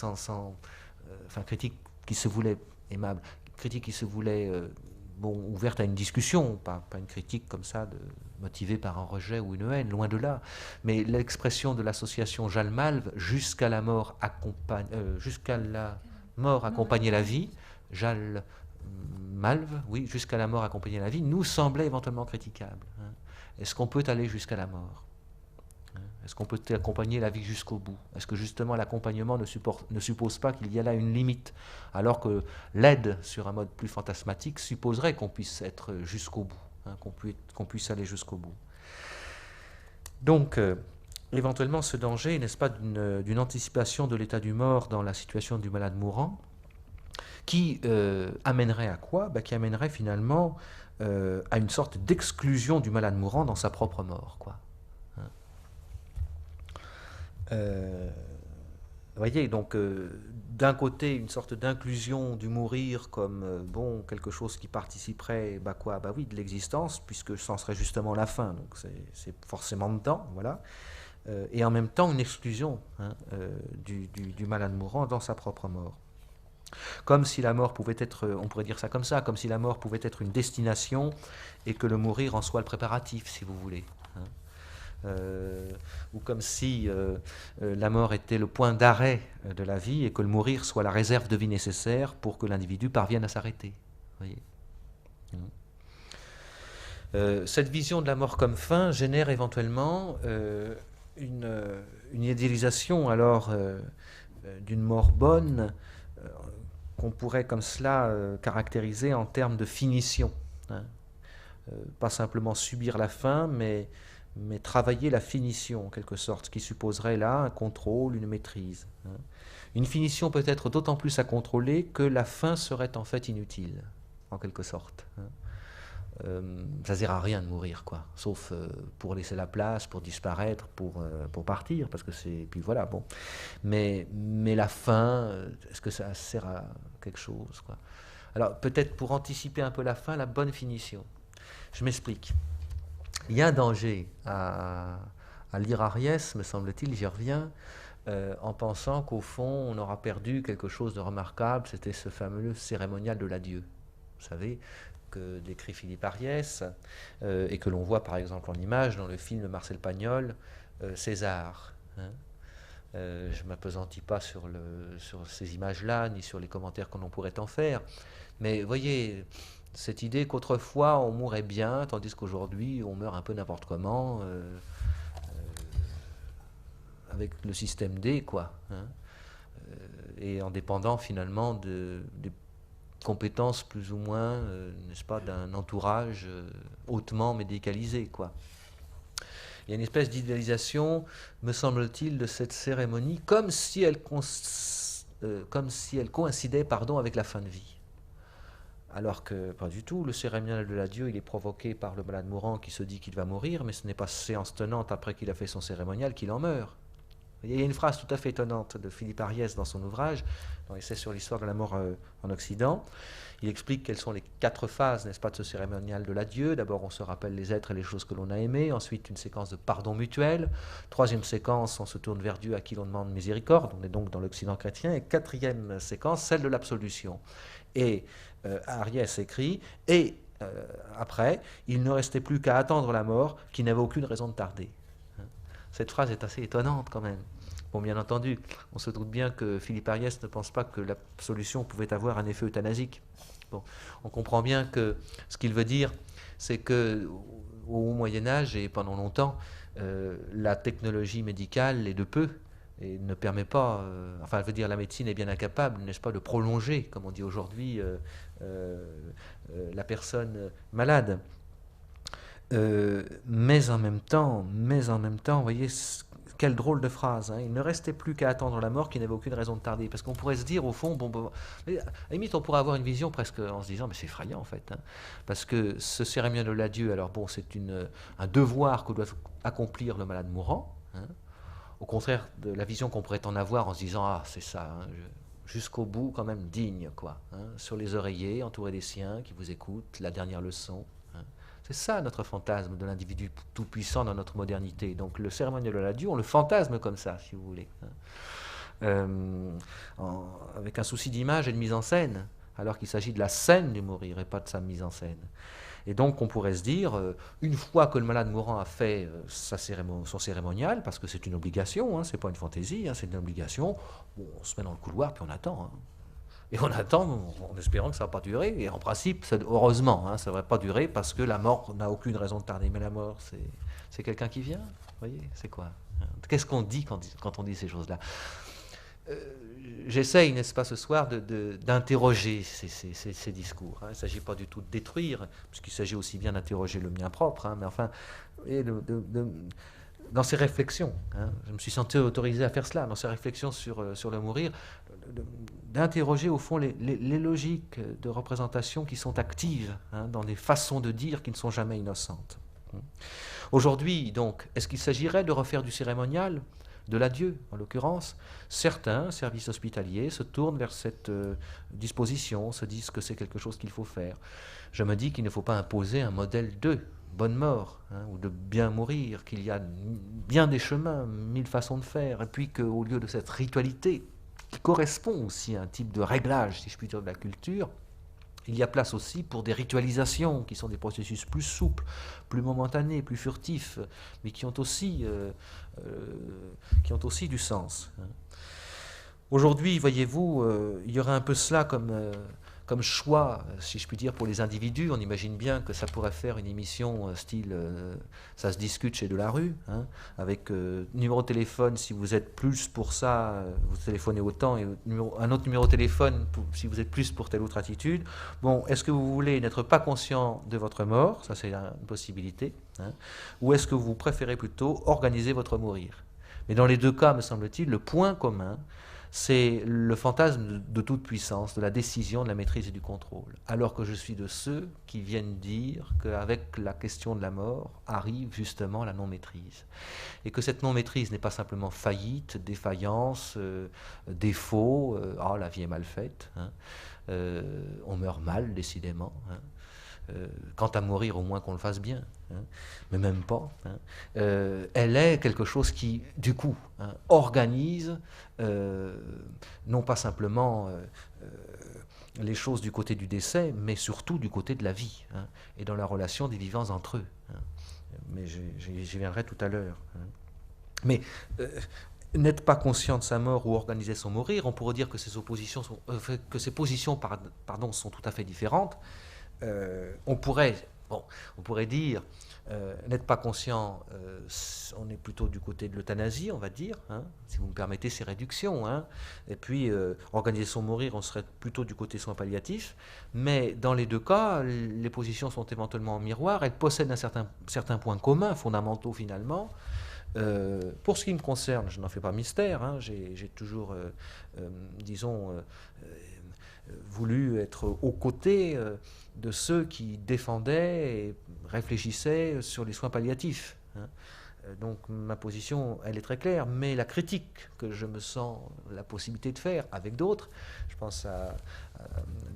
enfin, critique qui se voulait aimable, critique qui se voulait ouverte à une discussion, pas une critique comme ça motivée par un rejet ou une haine, loin de là. Mais l'expression de l'association Jalmalve, jusqu'à la mort accompagne la vie, Jalmalve, oui, jusqu'à la mort accompagner la vie, nous semblait éventuellement critiquable. Hein. Est-ce qu'on peut aller jusqu'à la mort? Est-ce qu'on peut accompagner la vie jusqu'au bout? Est-ce que justement l'accompagnement ne suppose pas qu'il y a là une limite, alors que l'aide sur un mode plus fantasmatique supposerait qu'on puisse être jusqu'au bout, hein, qu'on puisse aller jusqu'au bout. Donc, éventuellement, ce danger, n'est-ce pas, d'une anticipation de l'état du mort dans la situation du malade mourant, qui amènerait à quoi? Qui amènerait finalement à une sorte d'exclusion du malade mourant dans sa propre mort, quoi. Vous voyez, donc d'un côté une sorte d'inclusion du mourir comme quelque chose qui participerait oui, de l'existence, puisque c'en serait justement la fin, donc c'est forcément dedans, voilà, et en même temps une exclusion, hein, du malade mourant dans sa propre mort. Comme si la mort pouvait être, on pourrait dire ça comme ça, comme si la mort pouvait être une destination et que le mourir en soit le préparatif, si vous voulez. Hein. Ou comme si la mort était le point d'arrêt de la vie et que le mourir soit la réserve de vie nécessaire pour que l'individu parvienne à s'arrêter. Voyez. Cette vision de la mort comme fin génère éventuellement une idéalisation alors d'une mort bonne qu'on pourrait comme cela caractériser en termes de finition. Hein. Pas simplement subir la fin, mais travailler la finition en quelque sorte, ce qui supposerait là un contrôle, une maîtrise. Hein. Une finition peut être d'autant plus à contrôler que la fin serait en fait inutile, en quelque sorte. Hein. ça sert à rien de mourir, quoi. Sauf pour laisser la place, pour disparaître, pour partir, parce que c'est... Puis voilà, bon. Mais la fin, est-ce que ça sert à quelque chose, quoi? Alors, peut-être pour anticiper un peu la fin, la bonne finition. Je m'explique. Il y a un danger à lire Ariès, me semble-t-il, j'y reviens, en pensant qu'au fond, on aura perdu quelque chose de remarquable, c'était ce fameux cérémonial de l'adieu. Vous savez, que décrit Philippe Ariès, et que l'on voit par exemple en image dans le film de Marcel Pagnol, César. Hein. Je ne m'appesantis pas sur ces images-là, ni sur les commentaires qu'on pourrait en faire, mais voyez, cette idée qu'autrefois on mourait bien, tandis qu'aujourd'hui on meurt un peu n'importe comment, avec le système D, quoi, hein, et en dépendant finalement des compétences plus ou moins, n'est-ce pas, d'un entourage hautement médicalisé, quoi. Il y a une espèce d'idéalisation, me semble-t-il, de cette cérémonie, comme si elle coïncidait, pardon, avec la fin de vie. Alors que pas du tout, le cérémonial de l'adieu, il est provoqué par le malade mourant qui se dit qu'il va mourir, mais ce n'est pas séance tenante après qu'il a fait son cérémonial qu'il en meurt. Il y a une phrase tout à fait étonnante de Philippe Ariès dans son ouvrage, dans l'essai sur l'histoire de la mort en Occident. Il explique quelles sont les 4 phases, n'est-ce pas, de ce cérémonial de l'adieu. D'abord, on se rappelle les êtres et les choses que l'on a aimés. Ensuite, une séquence de pardon mutuel. 3e séquence, on se tourne vers Dieu à qui l'on demande miséricorde. On est donc dans l'Occident chrétien. Et 4e séquence, celle de l'absolution. Et Ariès écrit, et après, il ne restait plus qu'à attendre la mort, qui n'avait aucune raison de tarder. Cette phrase est assez étonnante quand même. Bon, bien entendu, on se doute bien que Philippe Ariès ne pense pas que l'absolution pouvait avoir un effet euthanasique. Bon, on comprend bien que ce qu'il veut dire, c'est que au Moyen-Âge et pendant longtemps, la technologie médicale l'est de peu et ne permet pas, enfin, je veux dire, la médecine est bien incapable, n'est-ce pas, de prolonger, comme on dit aujourd'hui, la personne malade. Mais en même temps, vous voyez, quelle drôle de phrase, hein. Il ne restait plus qu'à attendre la mort qui n'avait aucune raison de tarder. Parce qu'on pourrait se dire, au fond, bon, à la limite, on pourrait avoir une vision presque en se disant, mais c'est effrayant en fait. Hein. Parce que ce cérémonial de l'adieu, alors bon, c'est un devoir que doit accomplir le malade mourant. Hein. Au contraire de la vision qu'on pourrait en avoir en se disant, ah, c'est ça, hein, jusqu'au bout, quand même digne, quoi. Hein, sur les oreillers, entouré des siens qui vous écoutent, la dernière leçon. Hein. C'est ça notre fantasme de l'individu tout-puissant dans notre modernité. Donc le cérémonial de l'adieu, on le fantasme comme ça, si vous voulez. Avec un souci d'image et de mise en scène, alors qu'il s'agit de la scène du mourir et pas de sa mise en scène. Et donc on pourrait se dire, une fois que le malade mourant a fait son cérémonial, parce que c'est une obligation, hein, c'est pas une fantaisie, hein, c'est une obligation, bon, on se met dans le couloir puis on attend. Hein. Et on attend en espérant que ça ne va pas durer. Et en principe, heureusement, hein, ça ne va pas durer parce que la mort n'a aucune raison de tarder. Mais la mort, c'est quelqu'un qui vient. Vous voyez, c'est quoi? Qu'est-ce qu'on dit quand on dit ces choses-là? J'essaye, n'est-ce pas, ce soir, d'interroger ces discours. Hein. Il ne s'agit pas du tout de détruire, puisqu'il s'agit aussi bien d'interroger le mien propre. Hein, mais enfin, et dans ces réflexions, hein, je me suis senti autorisé à faire cela, dans ces réflexions sur le mourir, d'interroger au fond les logiques de représentation qui sont actives, hein, dans des façons de dire qui ne sont jamais innocentes. Aujourd'hui, donc, est-ce qu'il s'agirait de refaire du cérémonial, de l'adieu en l'occurrence? Certains services hospitaliers se tournent vers cette disposition, se disent que c'est quelque chose qu'il faut faire. Je me dis qu'il ne faut pas imposer un modèle de bonne mort, hein, ou de bien mourir, qu'il y a bien des chemins, 1000 façons de faire, et puis qu'au lieu de cette ritualité, qui correspond aussi à un type de réglage, si je puis dire, de la culture, il y a place aussi pour des ritualisations, qui sont des processus plus souples, plus momentanés, plus furtifs, mais qui ont aussi du sens. Aujourd'hui, voyez-vous, il y aurait un peu cela comme choix, si je puis dire, pour les individus. On imagine bien que ça pourrait faire une émission style ça se discute chez Delarue, hein, avec numéro de téléphone si vous êtes plus pour ça, vous téléphonez autant, et un autre numéro de téléphone si vous êtes plus pour telle autre attitude. Bon, est-ce que vous voulez n'être pas conscient de votre mort? Ça, c'est une possibilité. Hein, ou est-ce que vous préférez plutôt organiser votre mourir? Mais dans les deux cas, me semble-t-il, le point commun, c'est le fantasme de toute puissance, de la décision, de la maîtrise et du contrôle. Alors que je suis de ceux qui viennent dire qu'avec la question de la mort arrive justement la non-maîtrise. Et que cette non-maîtrise n'est pas simplement faillite, défaillance, défaut, oh, la vie est mal faite, hein, on meurt mal décidément, hein. Quant à mourir, au moins qu'on le fasse bien, hein, mais même pas. Hein. Elle est quelque chose qui, du coup, hein, organise non pas simplement les choses du côté du décès, mais surtout du côté de la vie, hein, et dans la relation des vivants entre eux. Hein. Mais j'y viendrai tout à l'heure. Hein. Mais n'être pas conscient de sa mort ou organiser son mourir, on pourrait dire que ces oppositions sont, que ces positions sont tout à fait différentes. On pourrait dire, n'être pas conscient, on est plutôt du côté de l'euthanasie, on va dire, hein, si vous me permettez ces réductions, hein, et puis organiser son mourir, on serait plutôt du côté soins palliatifs, mais dans les deux cas, les positions sont éventuellement en miroir, elles possèdent certains points communs, fondamentaux finalement. Pour ce qui me concerne, je n'en fais pas mystère, hein, j'ai toujours, disons, voulu être aux côtés de ceux qui défendaient et réfléchissaient sur les soins palliatifs. Hein. Donc ma position, elle est très claire, mais la critique que je me sens la possibilité de faire avec d'autres, je pense à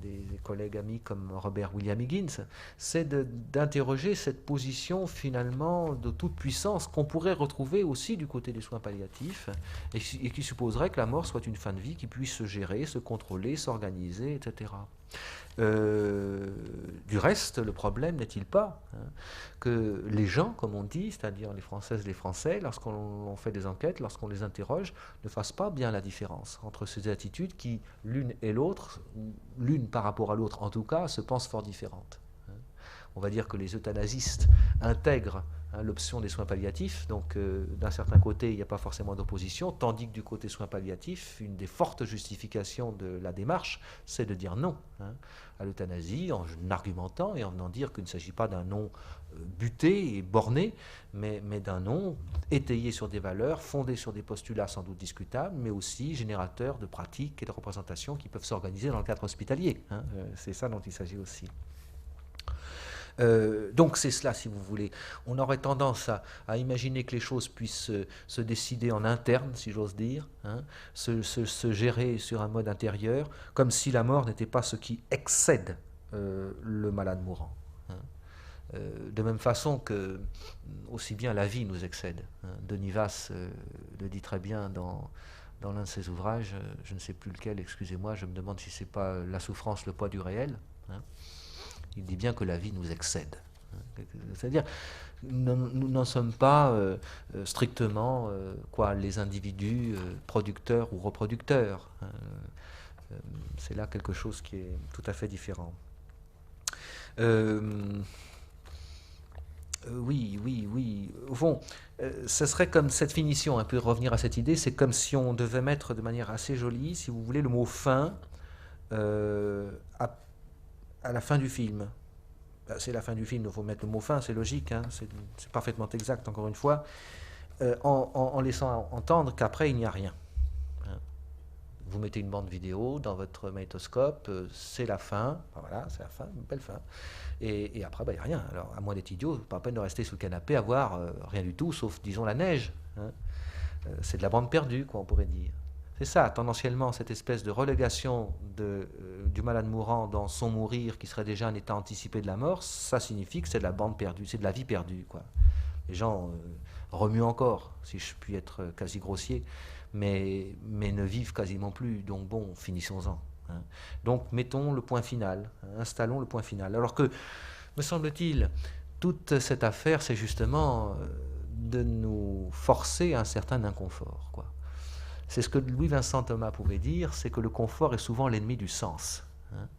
des collègues amis comme Robert William Higgins, c'est d'interroger cette position finalement de toute puissance qu'on pourrait retrouver aussi du côté des soins palliatifs et qui supposerait que la mort soit une fin de vie qui puisse se gérer, se contrôler, s'organiser, etc. Du reste, le problème n'est-il pas hein, que les gens, comme on dit, c'est-à-dire les Françaises, les Français, lorsqu'on fait des enquêtes, lorsqu'on les interroge, ne fassent pas bien la différence entre ces attitudes qui, l'une et l'autre, l'une par rapport à l'autre en tout cas, se pensent fort différentes. On va dire que les euthanasistes intègrent l'option des soins palliatifs, donc d'un certain côté il n'y a pas forcément d'opposition, tandis que du côté soins palliatifs, une des fortes justifications de la démarche, c'est de dire non à l'euthanasie en argumentant et en venant dire qu'il ne s'agit pas d'un non buté et borné, mais d'un non étayé sur des valeurs, fondé sur des postulats sans doute discutables, mais aussi générateur de pratiques et de représentations qui peuvent s'organiser dans le cadre hospitalier. C'est ça dont il s'agit aussi. Donc c'est cela, si vous voulez. On aurait tendance à imaginer que les choses puissent se décider en interne, si j'ose dire, hein, se gérer sur un mode intérieur, comme si la mort n'était pas ce qui excède le malade mourant. Hein. De même façon que aussi bien la vie nous excède. Hein. Denis Vasse le dit très bien dans l'un de ses ouvrages, je ne sais plus lequel, excusez-moi, je me demande si c'est pas La souffrance, le poids du réel. Hein. Il dit bien que la vie nous excède. C'est-à-dire, nous n'en sommes pas strictement les individus producteurs ou reproducteurs. C'est là quelque chose qui est tout à fait différent. Oui. Au fond, ce serait comme cette finition, un peu revenir à cette idée, c'est comme si on devait mettre de manière assez jolie, si vous voulez, le mot fin à la fin du film. C'est la fin du film, il faut mettre le mot fin, c'est logique, hein, c'est parfaitement exact, encore une fois, en laissant entendre qu'après il n'y a rien. Hein. Vous mettez une bande vidéo dans votre magnétoscope, c'est la fin, voilà, c'est la fin, une belle fin, et après il n'y a rien. Alors, à moins d'être idiot, pas la peine de rester sous le canapé à voir rien du tout, sauf, disons, la neige. Hein. C'est de la bande perdue, quoi, on pourrait dire. C'est ça, tendanciellement, cette espèce de relégation du malade mourant dans son mourir, qui serait déjà un état anticipé de la mort, ça signifie que c'est de la bande perdue, c'est de la vie perdue, quoi. Les gens remuent encore, si je puis être quasi grossier, mais ne vivent quasiment plus, donc bon, finissons-en. Hein. Donc mettons le point final, installons le point final. Alors que, me semble-t-il, toute cette affaire, c'est justement de nous forcer à un certain inconfort, quoi. C'est ce que Louis-Vincent Thomas pouvait dire, c'est que le confort est souvent l'ennemi du sens. Hein.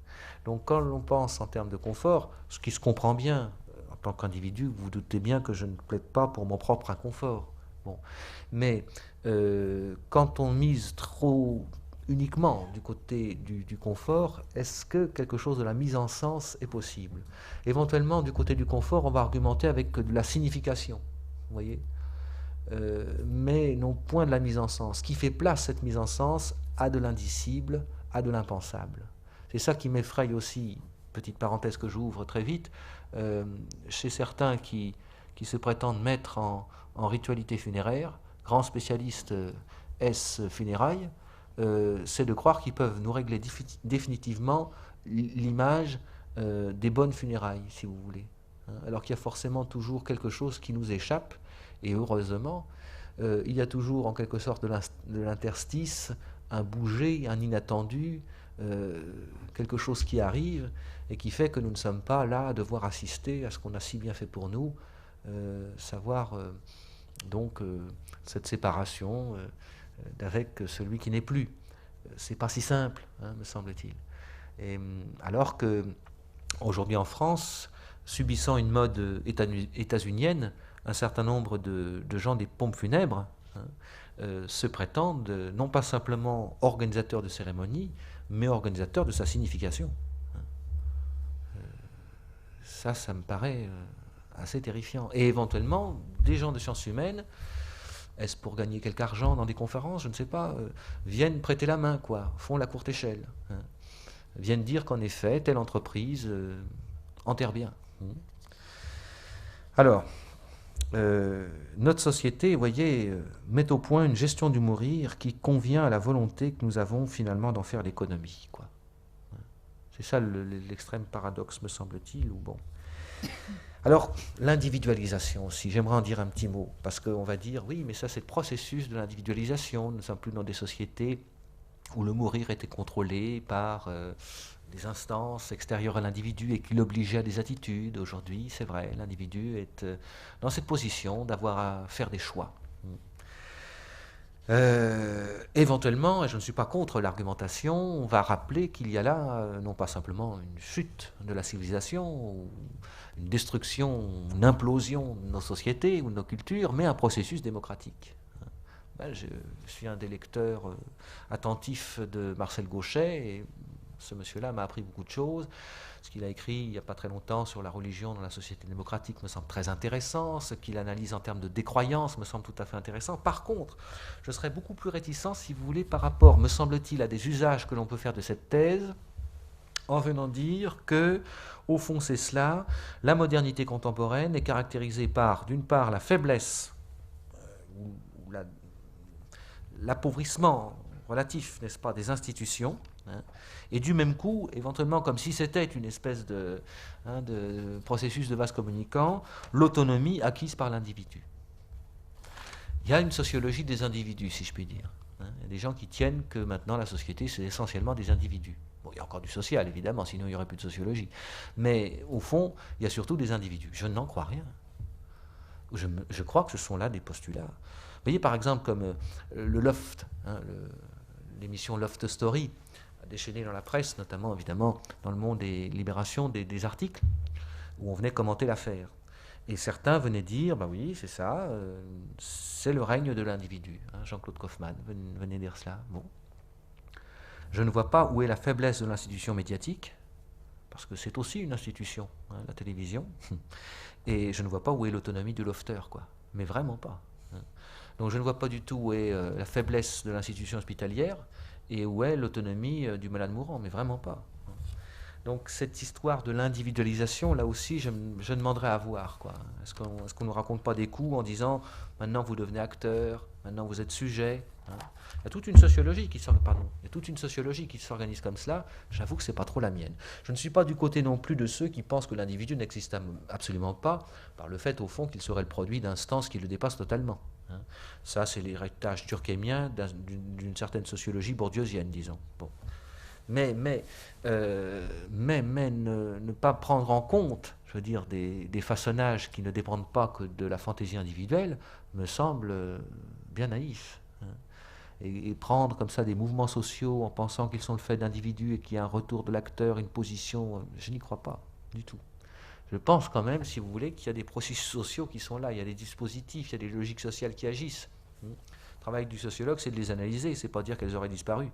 Donc quand l'on pense en termes de confort, ce qui se comprend bien, en tant qu'individu, vous vous doutez bien que je ne plaide pas pour mon propre inconfort. Bon. Mais quand on mise trop uniquement du côté du confort, est-ce que quelque chose de la mise en sens est possible? Éventuellement, du côté du confort, on va argumenter avec de la signification. Vous voyez ? Mais non point de la mise en sens. Ce qui fait place, cette mise en sens, à de l'indicible, à de l'impensable. C'est ça qui m'effraie aussi, petite parenthèse que j'ouvre très vite, chez certains qui se prétendent mettre en ritualité funéraire, grands spécialistes S funérailles, c'est de croire qu'ils peuvent nous régler définitivement l'image des bonnes funérailles, si vous voulez. Alors qu'il y a forcément toujours quelque chose qui nous échappe, et heureusement, il y a toujours en quelque sorte de l'interstice, un bouger, un inattendu, quelque chose qui arrive et qui fait que nous ne sommes pas là à devoir assister à ce qu'on a si bien fait pour nous, savoir donc cette séparation d'avec celui qui n'est plus. C'est pas si simple, hein, me semble-t-il. Et alors que aujourd'hui en France, subissant une mode états-unienne, un certain nombre de gens des pompes funèbres se prétendent non pas simplement organisateurs de cérémonies, mais organisateurs de sa signification. Ça me paraît assez terrifiant. Et éventuellement, des gens de sciences humaines, est-ce pour gagner quelque argent dans des conférences, je ne sais pas, viennent prêter la main, quoi, font la courte échelle, viennent dire qu'en effet, telle entreprise enterre bien. Alors, notre société, vous voyez, met au point une gestion du mourir qui convient à la volonté que nous avons finalement d'en faire l'économie, quoi. C'est ça l'extrême paradoxe, me semble-t-il, ou bon. Alors, l'individualisation aussi, j'aimerais en dire un petit mot, parce qu'on va dire, oui, mais ça c'est le processus de l'individualisation, nous ne sommes plus dans des sociétés où le mourir était contrôlé par des instances extérieures à l'individu et qui l'obligeaient à des attitudes. Aujourd'hui, c'est vrai, l'individu est dans cette position d'avoir à faire des choix. Éventuellement, et je ne suis pas contre l'argumentation, on va rappeler qu'il y a là non pas simplement une chute de la civilisation, ou une destruction, une implosion de nos sociétés ou de nos cultures, mais un processus démocratique. Je suis un des lecteurs attentifs de Marcel Gauchet, et ce monsieur-là m'a appris beaucoup de choses. Ce qu'il a écrit il n'y a pas très longtemps sur la religion dans la société démocratique me semble très intéressant. Ce qu'il analyse en termes de décroyance me semble tout à fait intéressant. Par contre, je serais beaucoup plus réticent, si vous voulez, par rapport, me semble-t-il, à des usages que l'on peut faire de cette thèse, en venant dire que, au fond, c'est cela. La modernité contemporaine est caractérisée par, d'une part, la faiblesse ou l'appauvrissement relatif, n'est-ce pas, des institutions, et du même coup, éventuellement, comme si c'était une espèce de processus de vase communicant, l'autonomie acquise par l'individu. Il y a une sociologie des individus, si je puis dire. Il y a des gens qui tiennent que maintenant la société, c'est essentiellement des individus. Bon, il y a encore du social, évidemment, sinon il n'y aurait plus de sociologie. Mais au fond, il y a surtout des individus. Je n'en crois rien. Je crois que ce sont là des postulats. Vous voyez, par exemple, comme le Loft, l'émission Loft Story, a déchaîné dans la presse, notamment, évidemment, dans le Monde et Libération, des articles où on venait commenter l'affaire. Et certains venaient dire, bah oui, c'est ça, c'est le règne de l'individu. Jean-Claude Kaufmann venait dire cela. Bon. Je ne vois pas où est la faiblesse de l'institution médiatique, parce que c'est aussi une institution, la télévision, et je ne vois pas où est l'autonomie du lofteur, quoi. Mais vraiment pas. Donc je ne vois pas du tout où est la faiblesse de l'institution hospitalière et où est l'autonomie du malade mourant, mais vraiment pas. Donc cette histoire de l'individualisation, là aussi, je demanderais à voir, quoi. Est-ce qu'on ne nous raconte pas des coups en disant « maintenant vous devenez acteur, maintenant vous êtes sujet ». Il y a toute une sociologie qui s'organise comme cela. J'avoue que ce n'est pas trop la mienne. Je ne suis pas du côté non plus de ceux qui pensent que l'individu n'existe absolument pas, par le fait, au fond, qu'il serait le produit d'instances qui le dépassent totalement. Ça, c'est l'héritage durkheimien d'une certaine sociologie bourdieusienne, disons. Bon. Mais ne pas prendre en compte, je veux dire, des façonnages qui ne dépendent pas que de la fantaisie individuelle, me semble bien naïf. Et prendre comme ça des mouvements sociaux en pensant qu'ils sont le fait d'individus et qu'il y a un retour de l'acteur, une position, je n'y crois pas du tout. Je pense quand même, si vous voulez, qu'il y a des processus sociaux qui sont là, il y a des dispositifs, il y a des logiques sociales qui agissent. Le travail du sociologue, c'est de les analyser, c'est pas dire qu'elles auraient disparu,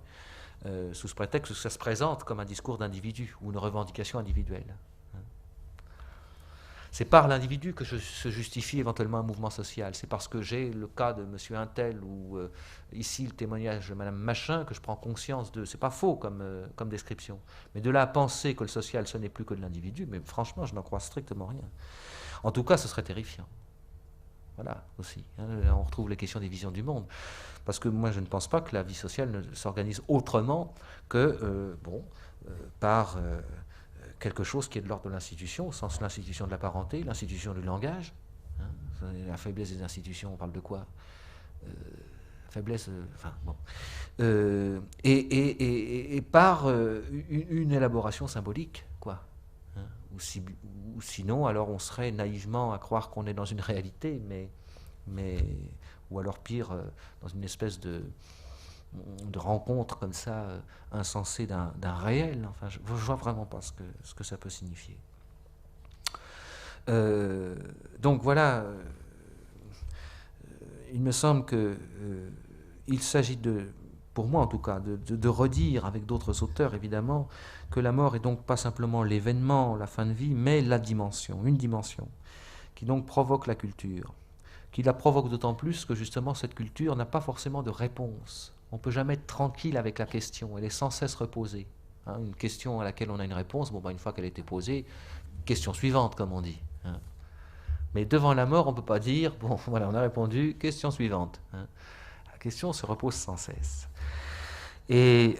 sous ce prétexte que ça se présente comme un discours d'individu ou une revendication individuelle. C'est par l'individu que se justifie éventuellement un mouvement social. C'est parce que j'ai le cas de monsieur Untel ou ici le témoignage de madame Machin que je prends conscience de... C'est pas faux comme description. Mais de là à penser que le social, ce n'est plus que de l'individu, mais franchement, je n'en crois strictement rien. En tout cas, ce serait terrifiant. Voilà, aussi. Hein, on retrouve les questions des visions du monde. Parce que moi, je ne pense pas que la vie sociale ne s'organise autrement que, par quelque chose qui est de l'ordre de l'institution, au sens de l'institution de la parenté, l'institution du langage. Hein, la faiblesse des institutions, on parle de quoi faiblesse, enfin bon. Et par une élaboration symbolique, quoi. Hein, ou sinon, alors on serait naïvement à croire qu'on est dans une réalité, ou alors pire, dans une espèce de rencontre comme ça, insensée d'un réel. Enfin, je vois vraiment pas ce que ça peut signifier. Donc voilà, il me semble que il s'agit pour moi en tout cas, de redire avec d'autres auteurs évidemment, que la mort est donc pas simplement l'événement, la fin de vie, mais la dimension, une dimension, qui donc provoque la culture, qui la provoque d'autant plus que justement cette culture n'a pas forcément de réponse. On ne peut jamais être tranquille avec la question, elle est sans cesse reposée. Hein, une question à laquelle on a une réponse, une fois qu'elle a été posée, question suivante comme on dit. Hein. Mais devant la mort, on ne peut pas dire, voilà, on a répondu, question suivante. Hein. La question se repose sans cesse. Et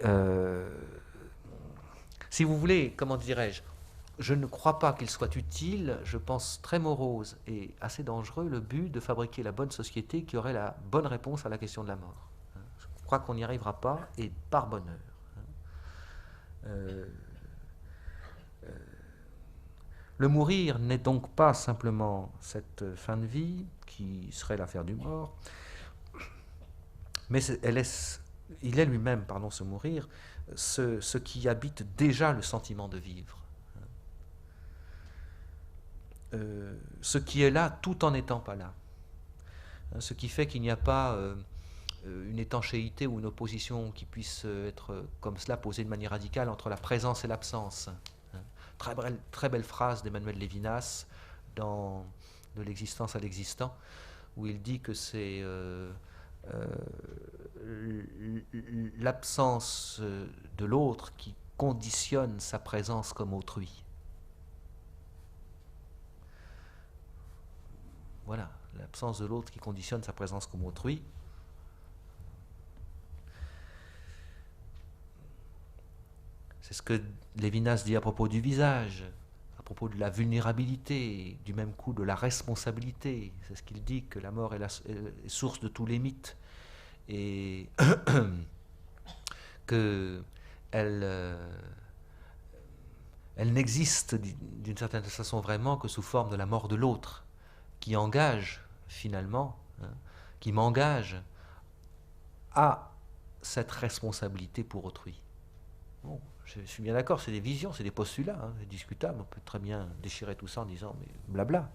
si vous voulez, comment dirais-je, je ne crois pas qu'il soit utile, je pense très morose et assez dangereux, le but de fabriquer la bonne société qui aurait la bonne réponse à la question de la mort. Je crois qu'on n'y arrivera pas, et par bonheur. Le mourir n'est donc pas simplement cette fin de vie qui serait l'affaire du mort, mais il est lui-même, ce mourir, ce qui habite déjà le sentiment de vivre. Ce qui est là tout en n'étant pas là. Ce qui fait qu'il n'y a pas une étanchéité ou une opposition qui puisse être comme cela posée de manière radicale entre la présence et l'absence. Très belle phrase d'Emmanuel Lévinas dans De l'existence à l'existant, où il dit que c'est l'absence de l'autre qui conditionne sa présence comme autrui. Voilà, l'absence de l'autre qui conditionne sa présence comme autrui. C'est ce que Lévinas dit à propos du visage, à propos de la vulnérabilité, du même coup de la responsabilité. C'est ce qu'il dit, que la mort est source de tous les mythes et qu'elle n'existe d'une certaine façon vraiment que sous forme de la mort de l'autre, qui engage finalement, qui m'engage à cette responsabilité pour autrui. Bon, je suis bien d'accord, c'est des visions, c'est des postulats, c'est discutable, on peut très bien déchirer tout ça en disant mais blabla.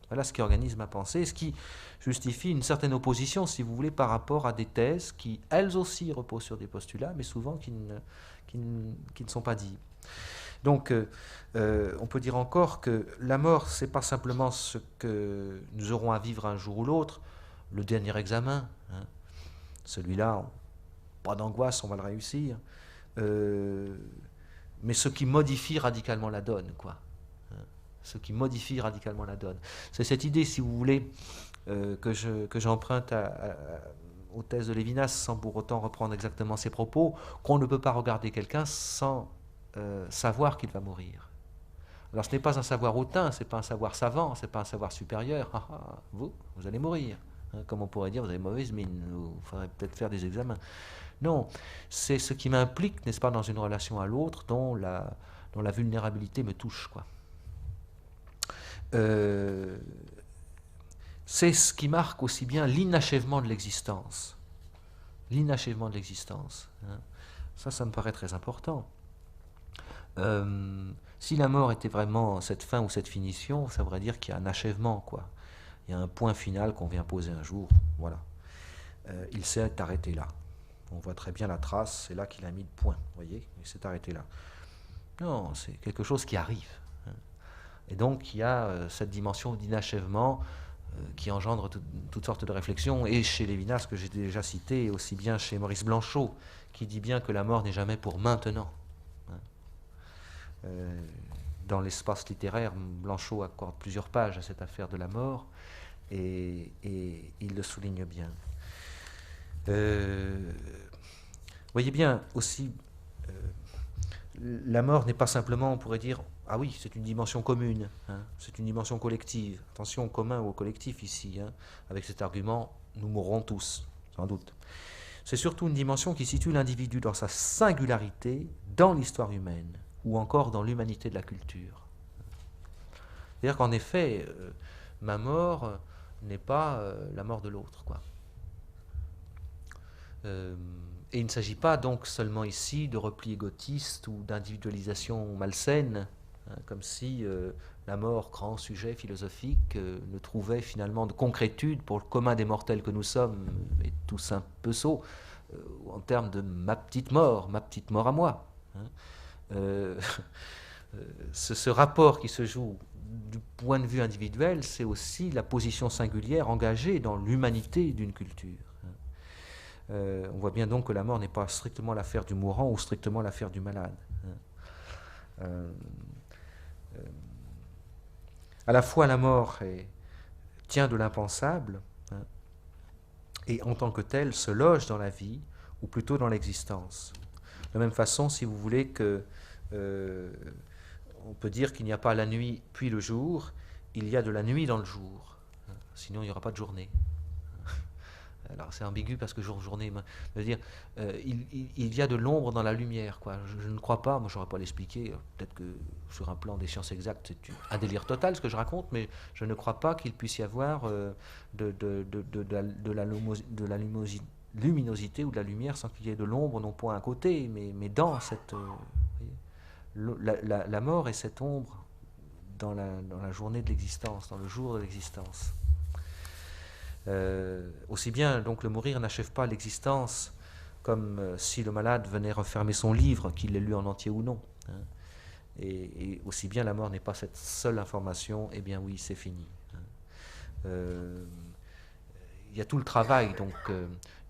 Voilà ce qui organise ma pensée, ce qui justifie une certaine opposition, si vous voulez, par rapport à des thèses qui, elles aussi, reposent sur des postulats, mais souvent qui ne sont pas dits. Donc, on peut dire encore que la mort, c'est pas simplement ce que nous aurons à vivre un jour ou l'autre, le dernier examen. Celui-là, pas d'angoisse, on va le réussir. Mais ce qui modifie radicalement la donne, quoi. Ce qui modifie radicalement la donne. C'est cette idée, si vous voulez, que j'emprunte aux thèses de Lévinas, sans pour autant reprendre exactement ses propos, qu'on ne peut pas regarder quelqu'un sans savoir qu'il va mourir. Alors ce n'est pas un savoir hautain, ce n'est pas un savoir savant, ce n'est pas un savoir supérieur. Vous allez mourir. Comme on pourrait dire, vous avez mauvaise mine, il faudrait peut-être faire des examens. Non, c'est ce qui m'implique, n'est-ce pas, dans une relation à l'autre, dont la vulnérabilité me touche, quoi. C'est ce qui marque aussi bien l'inachèvement de l'existence. L'inachèvement de l'existence. Ça me paraît très important. Si la mort était vraiment cette fin ou cette finition, ça voudrait dire qu'il y a un achèvement, quoi. Il y a un point final qu'on vient poser un jour. Voilà. Il s'est arrêté là. On voit très bien la trace, c'est là qu'il a mis le point. Vous voyez, il s'est arrêté là. Non, c'est quelque chose qui arrive. Et donc il y a cette dimension d'inachèvement qui engendre toutes sortes de réflexions, et chez Lévinas, que j'ai déjà cité, et aussi bien chez Maurice Blanchot, qui dit bien que la mort n'est jamais pour maintenant. Dans l'espace littéraire, Blanchot accorde plusieurs pages à cette affaire de la mort, et il le souligne bien. Voyez bien aussi, la mort n'est pas simplement, on pourrait dire, ah oui, c'est une dimension commune, hein, c'est une dimension collective. Attention au commun ou au collectif ici, hein, avec cet argument, nous mourrons tous, sans doute. C'est surtout une dimension qui situe l'individu dans sa singularité, dans l'histoire humaine, ou encore dans l'humanité de la culture. C'est-à-dire qu'en effet, ma mort n'est pas la mort de l'autre, quoi. Et il ne s'agit pas donc seulement ici de repli égotiste ou d'individualisation malsaine, hein, comme si la mort, grand sujet philosophique, ne trouvait finalement de concrétude pour le commun des mortels que nous sommes, et tous un peu sots, en termes de ma petite mort à moi. Hein. Ce rapport qui se joue du point de vue individuel, c'est aussi la position singulière engagée dans l'humanité d'une culture. On voit bien donc que la mort n'est pas strictement l'affaire du mourant ou strictement l'affaire du malade. À la fois la mort tient de l'impensable, hein, et en tant que telle se loge dans la vie, ou plutôt dans l'existence. De la même façon, si vous voulez que on peut dire qu'il n'y a pas la nuit puis le jour, il y a de la nuit dans le jour. Sinon, il n'y aura pas de journée. Alors c'est ambigu parce que journée, je veux dire, il y a de l'ombre dans la lumière, quoi. Je ne crois pas, moi je ne saurais pas l'expliquer, peut-être que sur un plan des sciences exactes c'est un délire total ce que je raconte, mais je ne crois pas qu'il puisse y avoir de la luminosité ou de la lumière sans qu'il y ait de l'ombre, non pas à un côté, mais dans cette... la mort est cette ombre dans la journée de l'existence, dans le jour de l'existence. Aussi bien, donc, le mourir n'achève pas l'existence comme si le malade venait refermer son livre, qu'il l'ait lu en entier ou non. Hein. Et aussi bien, la mort n'est pas cette seule information, eh bien oui, c'est fini. Hein. Il y a tout le travail donc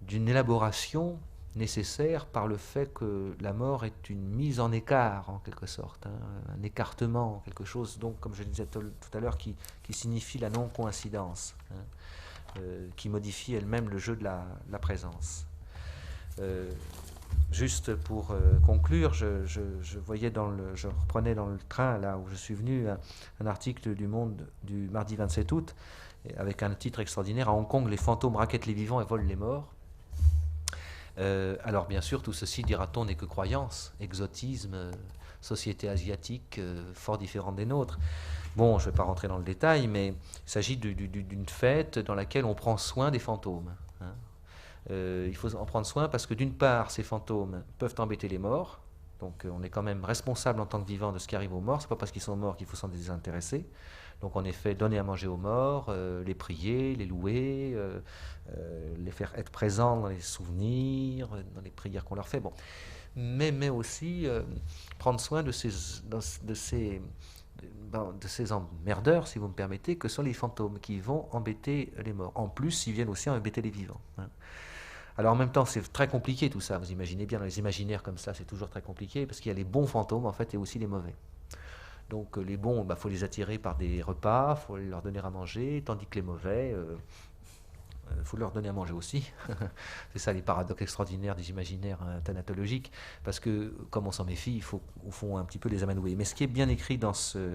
d'une élaboration nécessaire par le fait que la mort est une mise en écart, en quelque sorte, hein, un écartement, quelque chose, donc, comme je disais tout à l'heure, qui signifie la non-coïncidence. Hein. Qui modifie elle-même le jeu de la présence. Juste pour conclure, je voyais je reprenais dans le train là où je suis venu un article du Monde du mardi 27 août avec un titre extraordinaire: à Hong Kong, les fantômes raquettent les vivants et volent les morts. Alors bien sûr, tout ceci, dira-t-on, n'est que croyance, exotisme, société asiatique fort différente des nôtres. Bon, je ne vais pas rentrer dans le détail, mais il s'agit d'une fête dans laquelle on prend soin des fantômes. Hein. Il faut en prendre soin parce que d'une part, ces fantômes peuvent embêter les morts, donc on est quand même responsable en tant que vivant de ce qui arrive aux morts, c'est pas parce qu'ils sont morts qu'il faut s'en désintéresser. Donc en effet, donner à manger aux morts, les prier, les louer, les faire être présents dans les souvenirs, dans les prières qu'on leur fait. Bon. Mais aussi prendre soin de ces emmerdeurs, si vous me permettez, que sont les fantômes qui vont embêter les morts. En plus, ils viennent aussi embêter les vivants. Hein. Alors en même temps, c'est très compliqué tout ça. Vous imaginez bien, dans les imaginaires comme ça, c'est toujours très compliqué, parce qu'il y a les bons fantômes, en fait, et aussi les mauvais. Donc les bons, faut les attirer par des repas, il faut leur donner à manger, tandis que les mauvais... il faut leur donner à manger aussi. C'est ça les paradoxes extraordinaires des imaginaires thanatologiques, parce que comme on s'en méfie, il faut au fond un petit peu les amadouer. Mais ce qui est bien écrit dans cet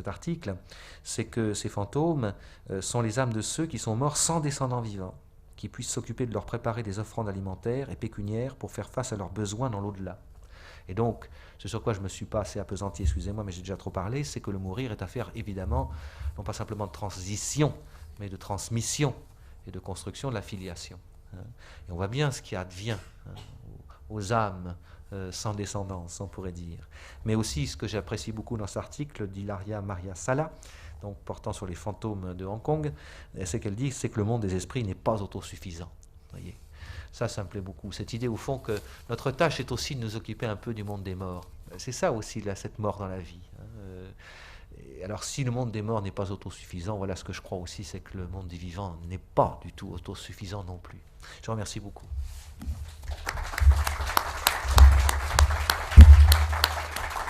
article, c'est que ces fantômes sont les âmes de ceux qui sont morts sans descendants vivants, qui puissent s'occuper de leur préparer des offrandes alimentaires et pécuniaires pour faire face à leurs besoins dans l'au-delà. Et donc, ce sur quoi je ne me suis pas assez appesanti, excusez-moi, mais j'ai déjà trop parlé, c'est que le mourir est affaire, évidemment, non pas simplement de transition, mais de transmission et de construction de la filiation. Et on voit bien ce qui advient aux âmes sans descendance, on pourrait dire. Mais aussi, ce que j'apprécie beaucoup dans cet article d'Hilaria Maria Sala, donc portant sur les fantômes de Hong Kong, c'est qu'elle dit c'est que le monde des esprits n'est pas autosuffisant. Voyez. Ça me plaît beaucoup. Cette idée, au fond, que notre tâche est aussi de nous occuper un peu du monde des morts. C'est ça aussi, là, cette mort dans la vie, hein. Et alors, si le monde des morts n'est pas autosuffisant, voilà ce que je crois aussi, c'est que le monde des vivants n'est pas du tout autosuffisant non plus. Je vous remercie beaucoup.